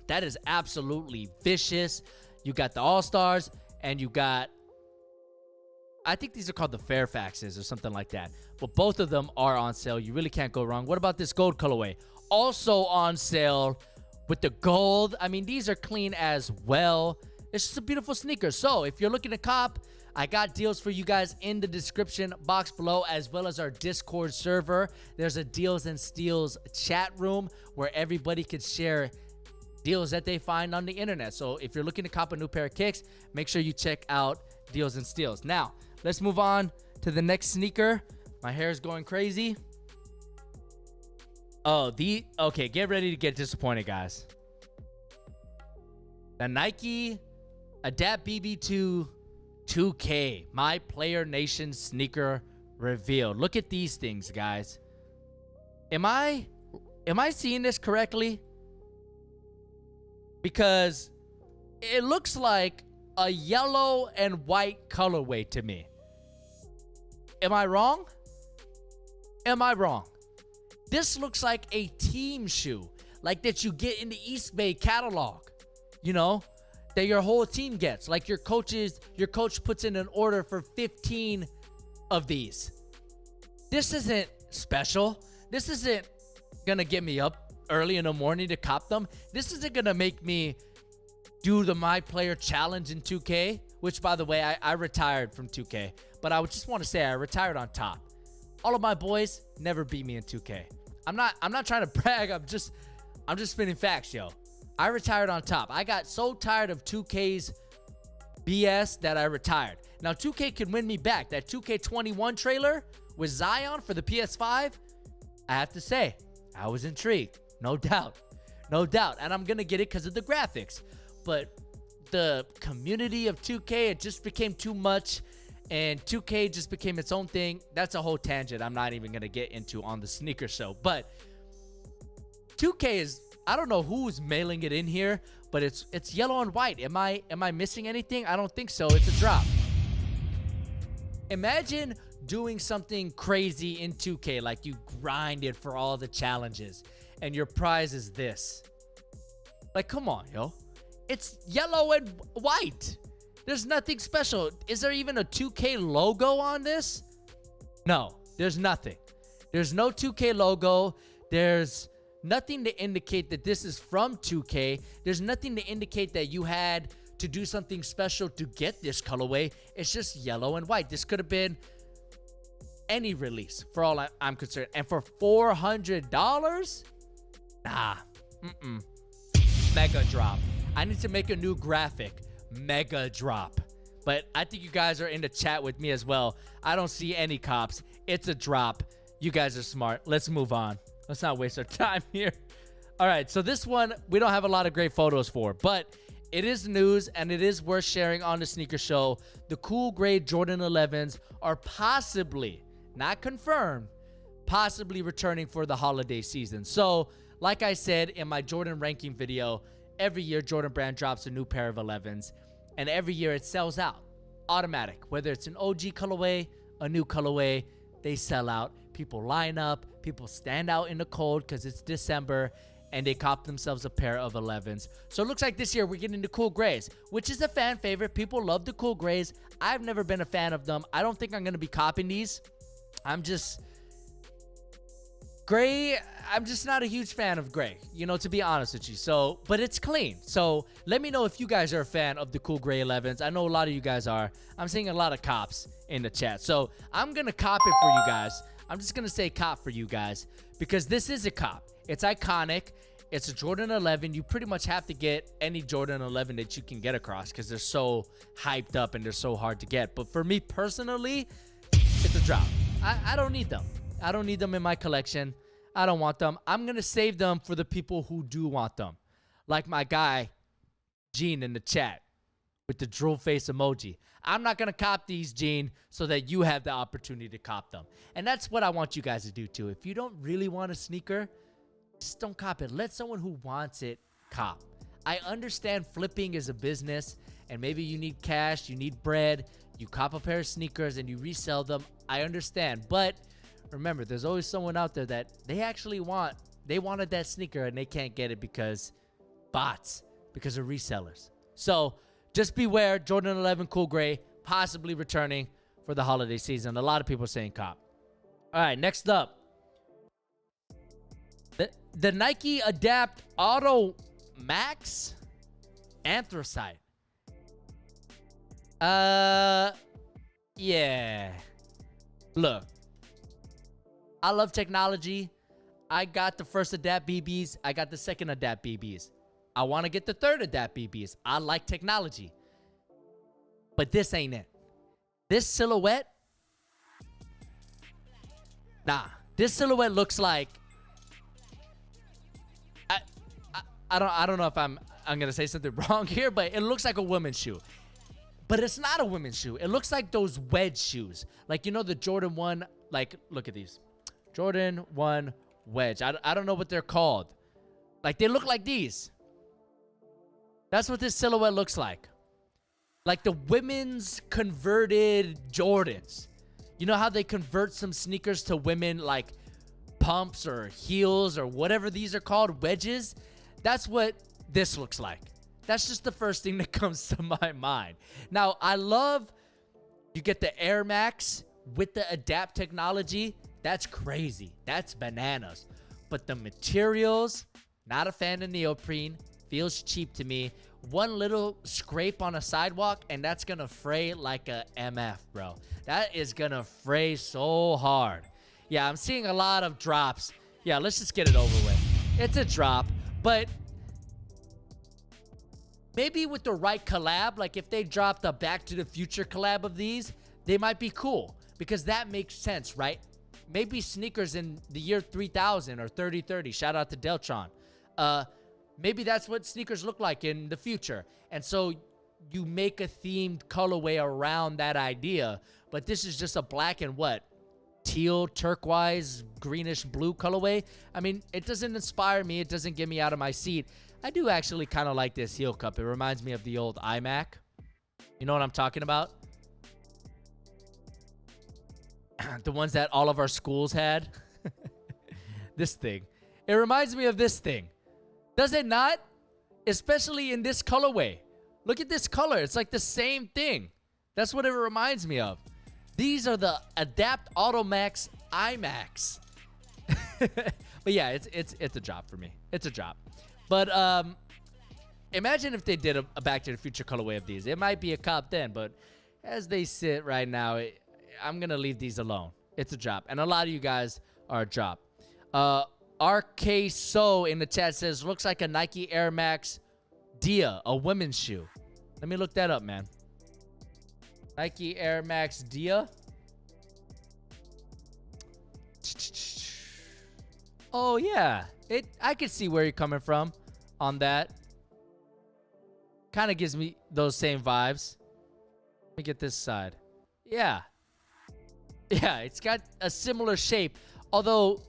That is absolutely vicious. You got the All-Stars and you got, I think these are called the Fairfaxes or something like that. But both of them are on sale. You really can't go wrong. What about this gold colorway? Also on sale with the gold. I mean, these are clean as well. It's just a beautiful sneaker. So if you're looking to cop, I got deals for you guys in the description box below, as well as our Discord server. There's a Deals and Steals chat room where everybody can share deals that they find on the internet. So if you're looking to cop a new pair of kicks, make sure you check out Deals and Steals. Now, let's move on to the next sneaker. My hair is going crazy. Oh, okay, get ready to get disappointed, guys. The Nike Adapt BB2 2K, my Player Nation sneaker revealed. Look at these things, guys. Am I seeing this correctly? Because it looks like a yellow and white colorway to me. Am I wrong? Am I wrong? This looks like a team shoe, like that you get in the East Bay catalog, you know, that your whole team gets. Like your coach puts in an order for 15 of these. This isn't special. This isn't gonna get me up early in the morning to cop them. This isn't gonna make me do the My Player Challenge in 2K, which, by the way, I retired from 2K, but I would just want to say I retired on top. All of my boys never beat me in 2K. I'm not trying to brag. I'm just spinning facts, yo. I retired on top. I got so tired of 2K's BS that I retired. Now 2K can win me back. That 2K21 trailer with Zion for the PS5, I have to say, I was intrigued. No doubt. No doubt. And I'm going to get it because of the graphics. But the community of 2K, it just became too much. And 2K just became its own thing. That's a whole tangent I'm not even going to get into on the sneaker show. But 2K is, I don't know who's mailing it in here, but it's yellow and white. Am I missing anything? I don't think so. It's a drop. Imagine doing something crazy in 2K, like you grinded for all the challenges and your prize is this. Like, come on, yo. It's yellow and white. There's nothing special. Is there even a 2K logo on this? No, there's nothing. There's no 2K logo. There's nothing to indicate that this is from 2K. There's nothing to indicate that you had to do something special to get this colorway. It's just yellow and white. This could have been any release for all I'm concerned. And for $400? Nah. Mega drop. I need to make a new graphic. Mega drop. But I think you guys are in the chat with me as well. I don't see any cops. It's a drop. You guys are smart. Let's move on. Let's not waste our time here. All right, so this one we don't have a lot of great photos for, but it is news and it is worth sharing on the sneaker show. The cool gray Jordan 11's are possibly, not confirmed, possibly returning for the holiday season. So like I said in my Jordan ranking video, every year Jordan Brand drops a new pair of 11's, and every year it sells out. Automatic. Whether it's an OG colorway, a new colorway, they sell out. People line up. People stand out in the cold because it's December, and they cop themselves a pair of 11's. So it looks like this year we're getting the cool grays, which is a fan favorite. People love the cool grays. I've never been a fan of them. I don't think I'm going to be copping these. Gray, I'm just not a huge fan of gray, you know, to be honest with you. So, but it's clean. So let me know if you guys are a fan of the cool gray 11's. I know a lot of you guys are. I'm seeing a lot of cops in the chat. So I'm going to cop it for you guys. I'm just going to say cop for you guys because this is a cop. It's iconic. It's a Jordan 11. You pretty much have to get any Jordan 11 that you can get across because they're so hyped up and they're so hard to get. But for me personally, it's a drop. I don't need them. I don't need them in my collection. I don't want them. I'm going to save them for the people who do want them. Like my guy, Gene, in the chat with the drool face emoji. I'm not going to cop these, Gene, so that you have the opportunity to cop them. And that's what I want you guys to do too. If you don't really want a sneaker, just don't cop it. Let someone who wants it cop. I understand flipping is a business and maybe you need cash, you need bread, you cop a pair of sneakers and you resell them. I understand, but remember, there's always someone out there that they actually wanted that sneaker and they can't get it because bots, because of resellers. So just beware, Jordan 11 cool gray possibly returning for the holiday season. A lot of people are saying cop. All right, next up, the Nike Adapt Auto Max Anthracite. Yeah. Look, I love technology. I got the first Adapt BBs. I got the second Adapt BBs. I want to get the third Adapt BBs. I like technology. But this ain't it. This silhouette, nah. This silhouette looks like, I don't know if I'm gonna say something wrong here, but it looks like a woman's shoe. But it's not a women's shoe. It looks like those wedge shoes. Like, you know, the Jordan 1, like, look at these. Jordan 1 wedge. I don't know what they're called. Like, they look like these. That's what this silhouette looks like. Like the women's converted Jordans. You know how they convert some sneakers to women, like pumps or heels or whatever these are called, wedges? That's what this looks like. That's just the first thing that comes to my mind. Now, I love you get the Air Max with the Adapt technology. That's crazy. That's bananas. But the materials, not a fan of neoprene. Feels cheap to me. One little scrape on a sidewalk, and that's going to fray like a MF, bro. That is going to fray so hard. Yeah, I'm seeing a lot of drops. Yeah, let's just get it over with. It's a drop, but maybe with the right collab, like if they dropped a Back to the Future collab of these, they might be cool because that makes sense, right? Maybe sneakers in the year 3000 or 3030. Shout out to Deltron. Maybe that's what sneakers look like in the future. And so you make a themed colorway around that idea. But this is just a black and what? Teal, turquoise, greenish blue colorway. I mean, it doesn't inspire me. It doesn't get me out of my seat. I do actually kind of like this heel cup. It reminds me of the old iMac. You know what I'm talking about? The ones that all of our schools had. This thing. It reminds me of this thing. Does it not? Especially in this colorway. Look at this color. It's like the same thing. That's what it reminds me of. These are the Adapt Automax iMacs. But yeah, it's a drop for me. It's a drop. But imagine if they did a Back to the Future colorway of these. It might be a cop then, but as they sit right now, I'm going to leave these alone. It's a drop. And a lot of you guys are a drop. RK So in the chat says, looks like a Nike Air Max Dia, a women's shoe. Let me look that up, man. Nike Air Max Dia. Oh, yeah. I could see where you're coming from on that. Kind of gives me those same vibes. Let me get this side. Yeah. Yeah, it's got a similar shape. Although...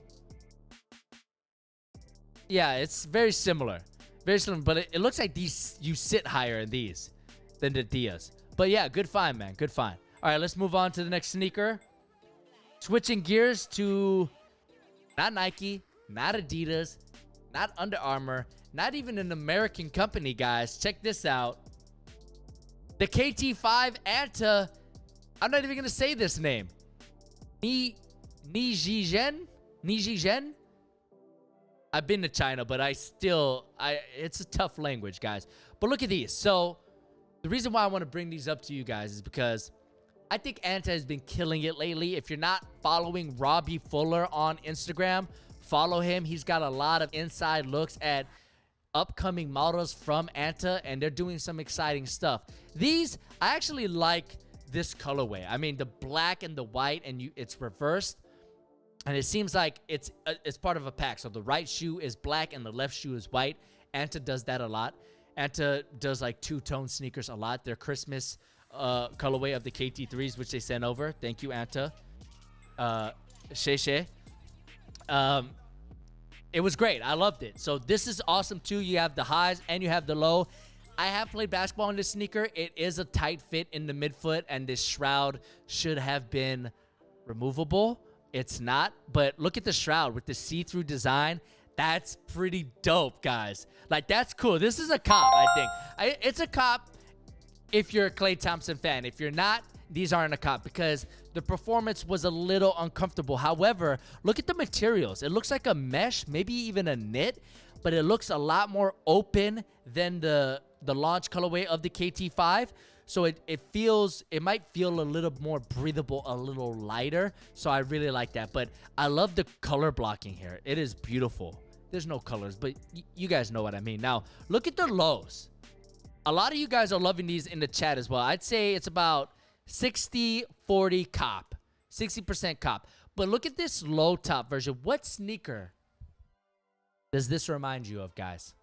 yeah, it's very similar. Very similar, but it looks like these, you sit higher in these than the Dias. But yeah, good find, man. Good find. All right, let's move on to the next sneaker. Switching gears to not Nike, not Adidas, not Under Armour, not even an American company, guys. Check this out. The KT5 ANTA, I'm not even going to say this name. Nijigen? I've been to China, but it's a tough language, guys. But look at these. So the reason why I want to bring these up to you guys is because I think ANTA has been killing it lately. If you're not following Robbie Fuller on Instagram, follow him. He's got a lot of inside looks at upcoming models from ANTA, and they're doing some exciting stuff. These, I actually like this colorway. I mean, the black and the white, and it's reversed. And it seems like it's part of a pack. So the right shoe is black and the left shoe is white. ANTA does that a lot. ANTA does like two-tone sneakers a lot. Their Christmas colorway of the KT3s, which they sent over. Thank you, ANTA. Sheshe. It was great. I loved it. So this is awesome too. You have the highs and you have the low. I have played basketball in this sneaker. It is a tight fit in the midfoot, and this shroud should have been removable. It's not, but look at the shroud with the see-through design. That's pretty dope, guys. Like, that's cool. This is a cop, I think. It's a cop if you're a Klay Thompson fan. If you're not, these aren't a cop because the performance was a little uncomfortable. However, look at the materials. It looks like a mesh, maybe even a knit, but it looks a lot more open than the launch colorway of the KT5. So it might feel a little more breathable, a little lighter. So I really like that. But I love the color blocking here. It is beautiful. There's no colors, but you guys know what I mean. Now, look at the lows. A lot of you guys are loving these in the chat as well. I'd say it's about 60-40 cop. 60% cop. But look at this low top version. What sneaker does this remind you of, guys?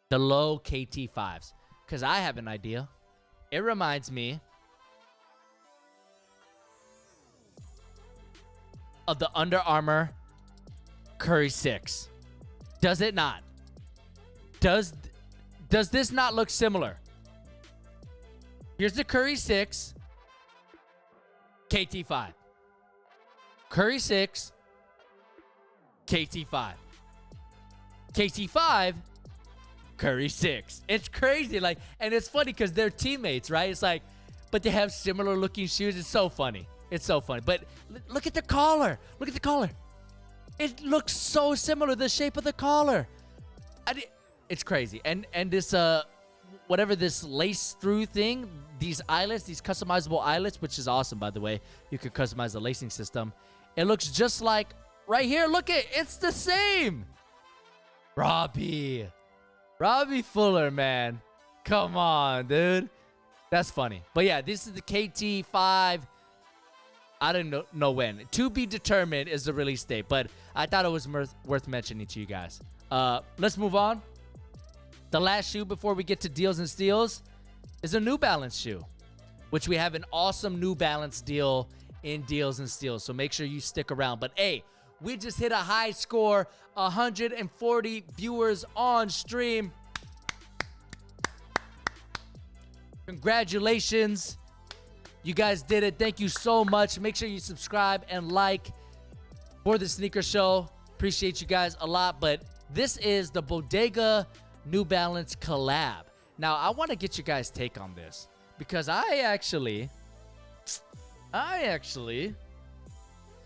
The low KT5s. Because I have an idea. It reminds me of the Under Armour Curry 6. Does it not? Does this not look similar? Here's the Curry 6, KT5. Curry 6, KT5. KT5, Curry 6. It's crazy. Like, and it's funny because they're teammates, right? It's like, but they have similar looking shoes. It's so funny. It's so funny. But look at the collar. Look at the collar. It looks so similar, the shape of the collar. It's crazy. And this whatever this lace through thing, these eyelets, these customizable eyelets, which is awesome, by the way. You could customize the lacing system. It looks just like right here. Look it's the same. Robbie Fuller, man. Come on, dude. That's funny. But yeah, this is the KT5. I don't know when. To be determined is the release date, but I thought it was worth mentioning to you guys. Let's move on. The last shoe before we get to deals and steals is a New Balance shoe, which we have an awesome New Balance deal in deals and steals. So make sure you stick around. But hey, we just hit a high score, 140 viewers on stream. Congratulations. You guys did it. Thank you so much. Make sure you subscribe and like for the sneaker show. Appreciate you guys a lot. But this is the Bodega New Balance collab. Now, I want to get you guys' take on this because I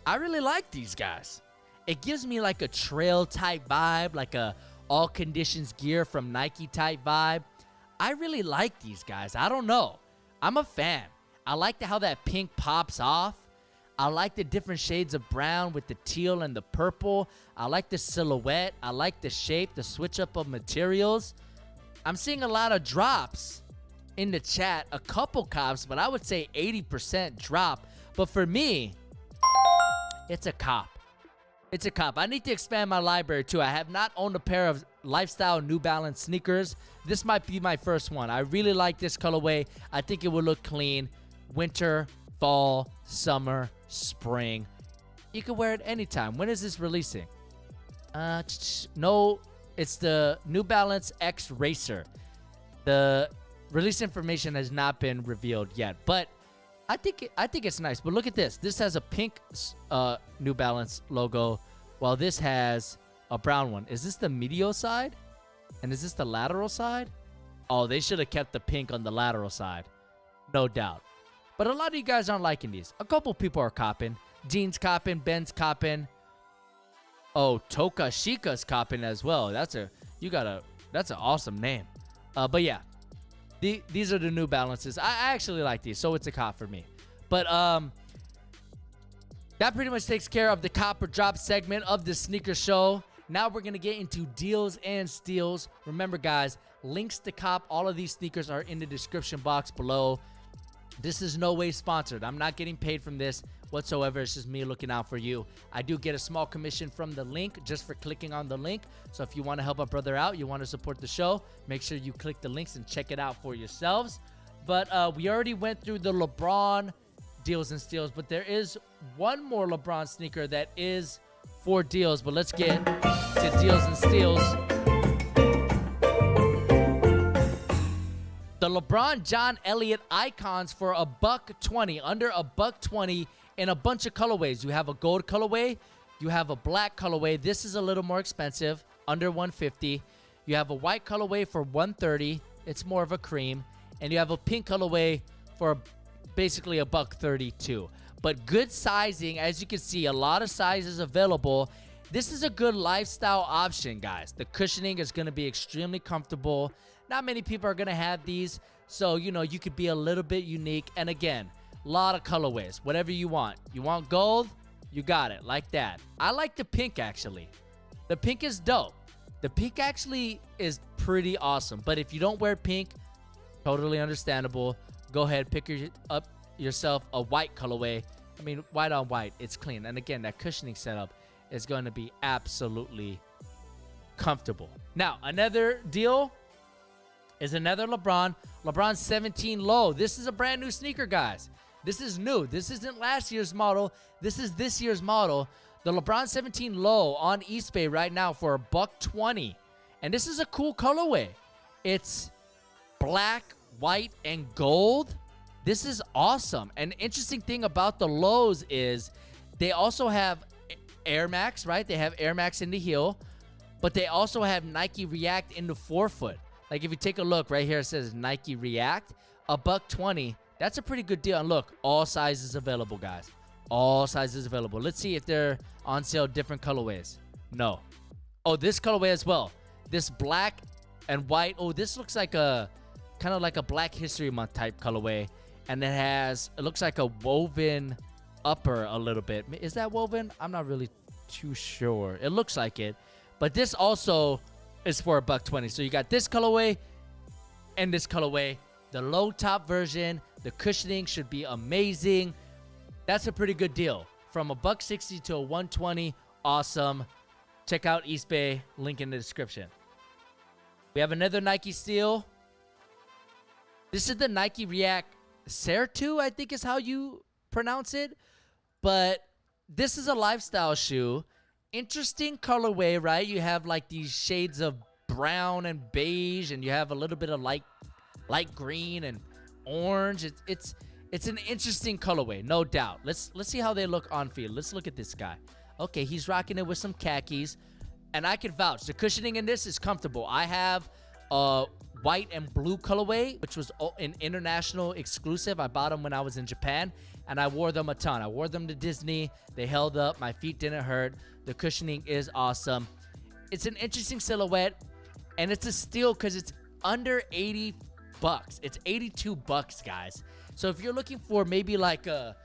really like these guys. It gives me like a trail type vibe, like a all conditions gear from Nike type vibe. I really like these guys. I don't know. I'm a fan. I like how that pink pops off. I like the different shades of brown with the teal and the purple. I like the silhouette. I like the shape, the switch up of materials. I'm seeing a lot of drops in the chat. A couple cops, but I would say 80% drop. But for me, it's a cop. It's a cop. I need to expand my library too. I have not owned a pair of lifestyle New Balance sneakers. This might be my first one. I really like this colorway. I think it will look clean. Winter, fall, summer, spring. You can wear it anytime. When is this releasing? No, it's the New Balance X Racer. The release information has not been revealed yet, but I think it's nice. But look at this. This has a pink New Balance logo, while this has a brown one. Is this the medial side? And is this the lateral side? Oh, they should have kept the pink on the lateral side. No doubt. But a lot of you guys aren't liking these. A couple people are copping. Dean's copping. Ben's copping. Oh, Toka Shika's copping as well. That's an awesome name. But yeah, these are the New Balances. I actually like these, so it's a cop for me. But that pretty much takes care of the cop or drop segment of the sneaker show. Now we're gonna get into deals and steals. Remember, guys, links to cop all of these sneakers are in the description box below. This is no way sponsored. I'm not getting paid from this whatsoever. It's just me looking out for you. I do get a small commission from the link just for clicking on the link. So if you want to help a brother out, you want to support the show, make sure you click the links and check it out for yourselves. But we already went through the LeBron deals and steals, but there is one more LeBron sneaker that is for deals. But let's get to deals and steals. The LeBron John Elliott icons for $120, under $120 in a bunch of colorways. You have a gold colorway, you have a black colorway. This is a little more expensive, under $150. You have a white colorway for $130. It's more of a cream, and you have a pink colorway for basically $132. But good sizing, as you can see, a lot of sizes available. This is a good lifestyle option, guys. The cushioning is going to be extremely comfortable. Not many people are going to have these, So, you know, you could be a little bit unique. And again, a lot of colorways, whatever you want. You want gold? You got it, like that. I like the pink, actually. The pink is dope. The pink actually is pretty awesome. But if you don't wear pink, totally understandable. Go ahead, pick up yourself a white colorway. I mean, white on white, it's clean. And again, that cushioning setup is going to be absolutely comfortable. Now, another deal is another LeBron's 17 low. This is a brand new sneaker, guys. This is new. This isn't last year's model. This is this year's model. The LeBron 17 low on Eastbay right now for $120. And this is a cool colorway. It's black, white, and gold. This is awesome. An interesting thing about the lows is they also have Air Max, right? They have Air Max in the heel, but they also have Nike React in the forefoot. Like if you take a look right here, it says Nike React, $120. That's a pretty good deal. And look, all sizes available, guys. All sizes available. Let's see if they're on sale different colorways. No. Oh, this colorway as well. This black and white. Oh, this looks like a kind of like a Black History Month type colorway. And it looks like a woven upper a little bit. Is that woven? I'm not really too sure. It looks like it. But this also is for $120. So you got this colorway and this colorway. The low top version, the cushioning should be amazing. That's a pretty good deal. From $160 to $120. Awesome. Check out Eastbay. Link in the description. We have another Nike steal. This is the Nike React Sertu, I think is how you pronounce it. But this is a lifestyle shoe. Interesting colorway, right? You have like these shades of brown and beige, and you have a little bit of light green and orange. It's an interesting colorway, no doubt. Let's see how they look on field. Let's look at this guy. Okay, he's rocking it with some khakis, and I can vouch. The cushioning in this is comfortable. I have a white and blue colorway, which was an international exclusive. I bought them when I was in Japan, and I wore them a ton. I wore them to Disney. They held up. My feet didn't hurt. The cushioning is awesome. It's an interesting silhouette, and it's a steal because it's under $80. It's $82, guys. So if you're looking for maybe like a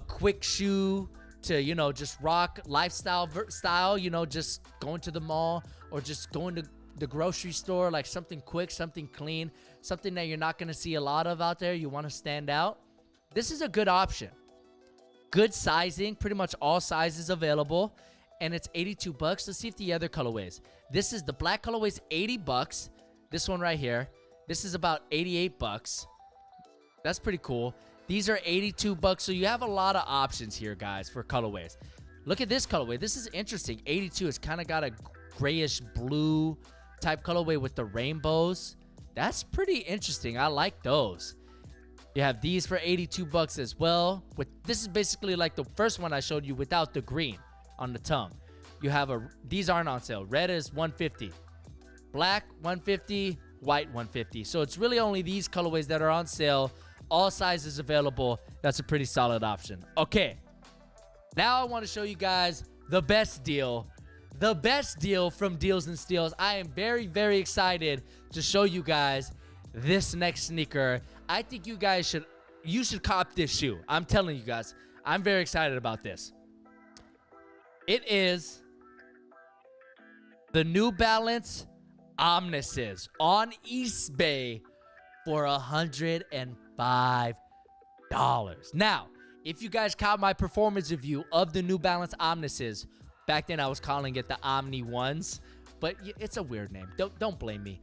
quick shoe to, you know, just rock lifestyle style, you know, just going to the mall or just going to the grocery store, like something quick, something clean, something that you're not going to see a lot of out there, you want to stand out, this is a good option. Good sizing, pretty much all sizes available, and it's $82. Let's see if the other colorways. This is the black colorway's $80. This one right here. This is about $88. That's pretty cool. These are $82. So you have a lot of options here, guys, for colorways. Look at this colorway. This is interesting. 82. It's kind of got a grayish blue type colorway with the rainbows. That's pretty interesting. I like those. You have these for $82 as well. This is basically like the first one I showed you without the green on the tongue. You have these aren't on sale. Red is $150. Black $150. White $150. So it's really only these colorways that are on sale. All sizes available. That's a pretty solid option. Okay, now I want to show you guys the best deal. The best deal from Deals and Steals. I am very, very excited to show you guys this next sneaker. I think you guys should cop this shoe. I'm telling you guys, I'm very excited about this. It is the New Balance Omnises on Eastbay for $105. Now, if you guys caught my performance review of the New Balance Omnises, back then I was calling it the Omni Ones, but it's a weird name. Don't blame me.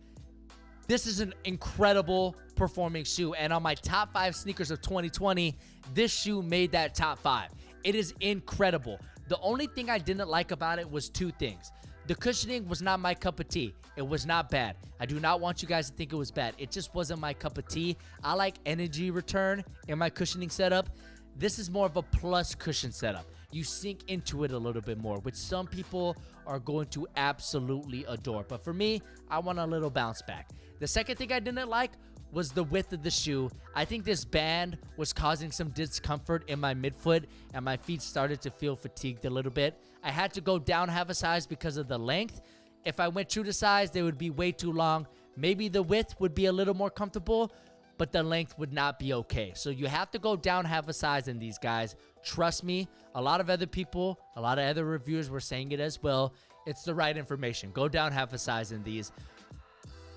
This is an incredible performing shoe, and on my top 5 sneakers of 2020, this shoe made that top 5. It is incredible. The only thing I didn't like about it was 2 things. The cushioning was not my cup of tea. It was not bad. I do not want you guys to think it was bad. It just wasn't my cup of tea. I like energy return in my cushioning setup. This is more of a plus cushion setup. You sink into it a little bit more, which some people are going to absolutely adore. But for me, I want a little bounce back. The second thing I didn't like was the width of the shoe. I think this band was causing some discomfort in my midfoot, and my feet started to feel fatigued a little bit. I had to go down half a size because of the length. If I went true to size, they would be way too long. Maybe the width would be a little more comfortable, but the length would not be okay. So you have to go down half a size in these, guys. Trust me, a lot of other people, a lot of other reviewers were saying it as well. It's the right information. Go down half a size in these.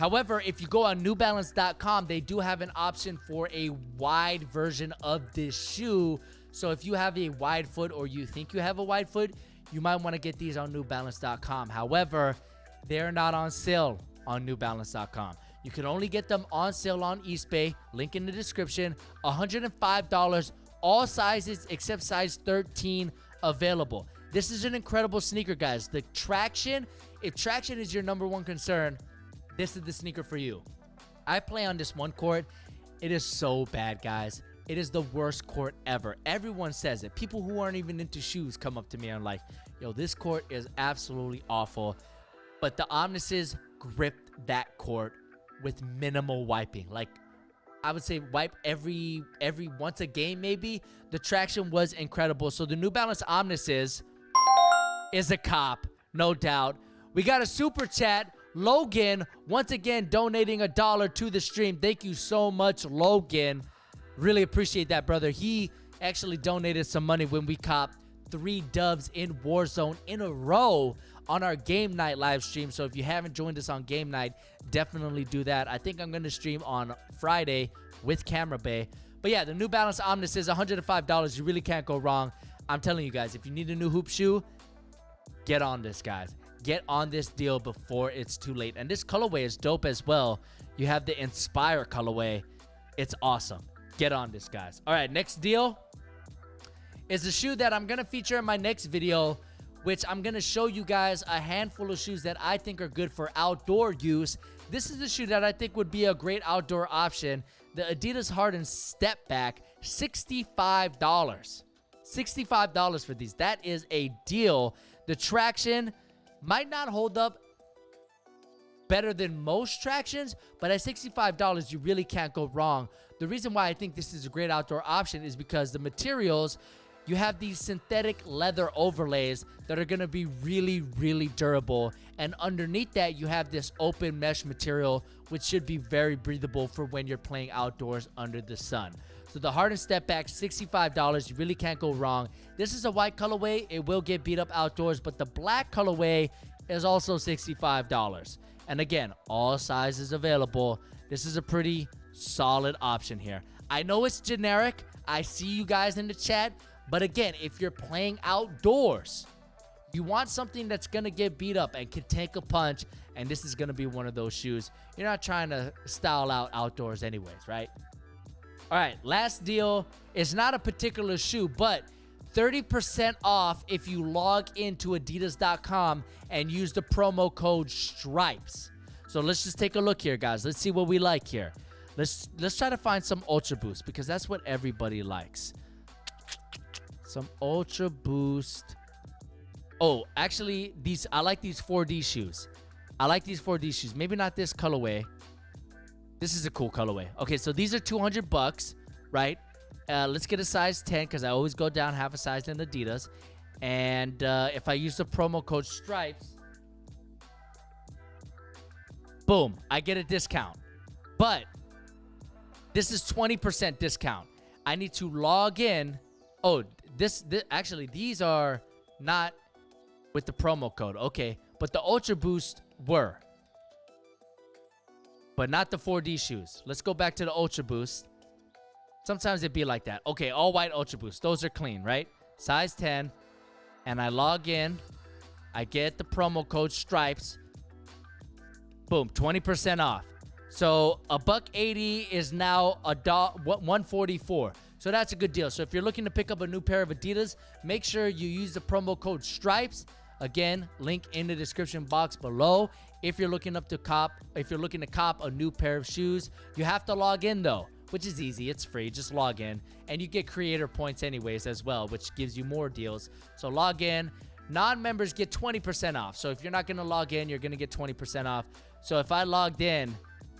However, if you go on NewBalance.com, they do have an option for a wide version of this shoe. So if you have a wide foot or you think you have a wide foot, you might want to get these on NewBalance.com. However, they're not on sale on NewBalance.com. You can only get them on sale on Eastbay. Link in the description. $105, all sizes except size 13 available. This is an incredible sneaker, guys. The traction, if traction is your number one concern, this is the sneaker for you. I play on this one court. It is so bad, guys. It is the worst court ever. Everyone says it. People who aren't even into shoes come up to me and are like, yo, this court is absolutely awful. But the Omnises gripped that court with minimal wiping. Like, I would say wipe every once a game maybe. The traction was incredible. So the New Balance Omnises is a cop, no doubt. We got a super chat. Logan, once again, donating $1 to the stream. Thank you so much, Logan. Really appreciate that, brother. He actually donated some money when we copped 3 dubs in Warzone in a row on our game night live stream. So if you haven't joined us on game night, definitely do that. I think I'm going to stream on Friday with Camera Bay. But yeah, the New Balance Omnis is $105. You really can't go wrong. I'm telling you guys, if you need a new hoop shoe, get on this, guys. Get on this deal before it's too late. And this colorway is dope as well. You have the Inspire colorway. It's awesome. Get on this, guys. All right, next deal is a shoe that I'm going to feature in my next video, which I'm going to show you guys a handful of shoes that I think are good for outdoor use. This is the shoe that I think would be a great outdoor option. The Adidas Harden Step Back, $65. $65 for these. That is a deal. The traction might not hold up better than most tractions, but at $65, you really can't go wrong. The reason why I think this is a great outdoor option is because the materials, you have these synthetic leather overlays that are going to be really, really durable. And underneath that, you have this open mesh material, which should be very breathable for when you're playing outdoors under the sun. So the Harden Step Back, $65. You really can't go wrong. This is a white colorway. It will get beat up outdoors, but the black colorway is also $65. And again, all sizes available. This is a pretty solid option here. I know it's generic. I see you guys in the chat. But again, if you're playing outdoors, you want something that's going to get beat up and can take a punch. And this is going to be one of those shoes. You're not trying to style out outdoors anyways, right? All right, last deal is not a particular shoe, but 30% off if you log into Adidas.com and use the promo code STRIPES. So let's just take a look here, guys. Let's see what we like here. Let's try to find some Ultra Boost because that's what everybody likes. Some Ultra Boost. Oh, actually, I like these 4D shoes. I like these 4D shoes. Maybe not this colorway. This is a cool colorway. Okay, so these are $200, right? Let's get a size 10 because I always go down half a size in Adidas. And if I use the promo code STRIPES, boom, I get a discount. But this is 20% discount. I need to log in. Oh, actually, these are not with the promo code. Okay, but the Ultra Boost were. But not the 4D shoes. Let's go back to the Ultra Boost. Sometimes it'd be like that. Okay, all white Ultra Boost. Those are clean, right? Size 10. And I log in. I get the promo code STRIPES. Boom, 20% off. So $180 is now $144. So that's a good deal. So if you're looking to pick up a new pair of Adidas, make sure you use the promo code STRIPES. Again, link in the description box below. If you're looking to cop a new pair of shoes, you have to log in though, which is easy. It's free. Just log in, and you get creator points anyways as well, which gives you more deals. So log in. Non-members get 20% off. So if you're not gonna log in, you're gonna get 20% off. So if I logged in,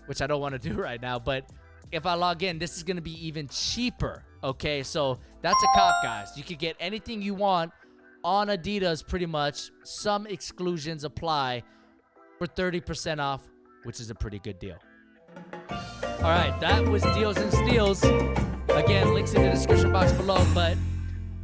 which I don't want to do right now, but if I log in, this is gonna be even cheaper. Okay, so that's a cop, guys. You can get anything you want on Adidas pretty much. Some exclusions apply for 30% off, which is a pretty good deal. All right, that was Deals and Steals. Again, links in the description box below, but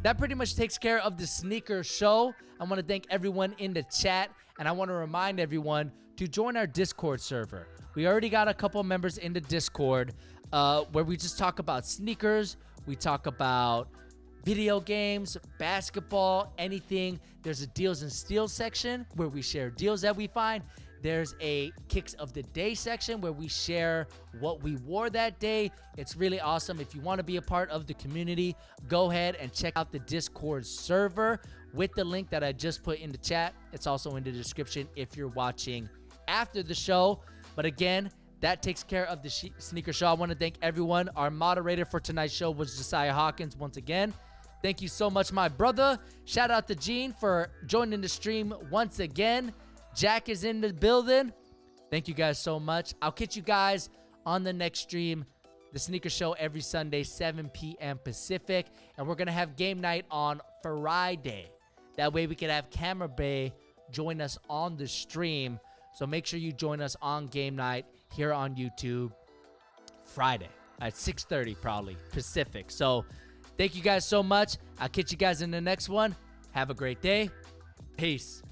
that pretty much takes care of the sneaker show. I want to thank everyone in the chat, and I want to remind everyone to join our Discord server. We already got a couple members in the Discord where we just talk about sneakers. We talk about video games, basketball, anything. There's a Deals and Steals section where we share deals that we find. There's a Kicks of the Day section where we share what we wore that day. It's really awesome. If you want to be a part of the community, go ahead and check out the Discord server with the link that I just put in the chat. It's also in the description if you're watching after the show. But again, that takes care of the sneaker show. I want to thank everyone. Our moderator for tonight's show was Josiah Hawkins once again. Thank you so much, my brother. Shout out to Gene for joining the stream once again. Jack is in the building. Thank you guys so much. I'll catch you guys on the next stream. The Sneaker Show every Sunday, 7 p.m. Pacific. And we're going to have game night on Friday. That way we can have Camera Bay join us on the stream. So make sure you join us on game night here on YouTube Friday at 6:30 probably Pacific. So thank you guys so much. I'll catch you guys in the next one. Have a great day. Peace.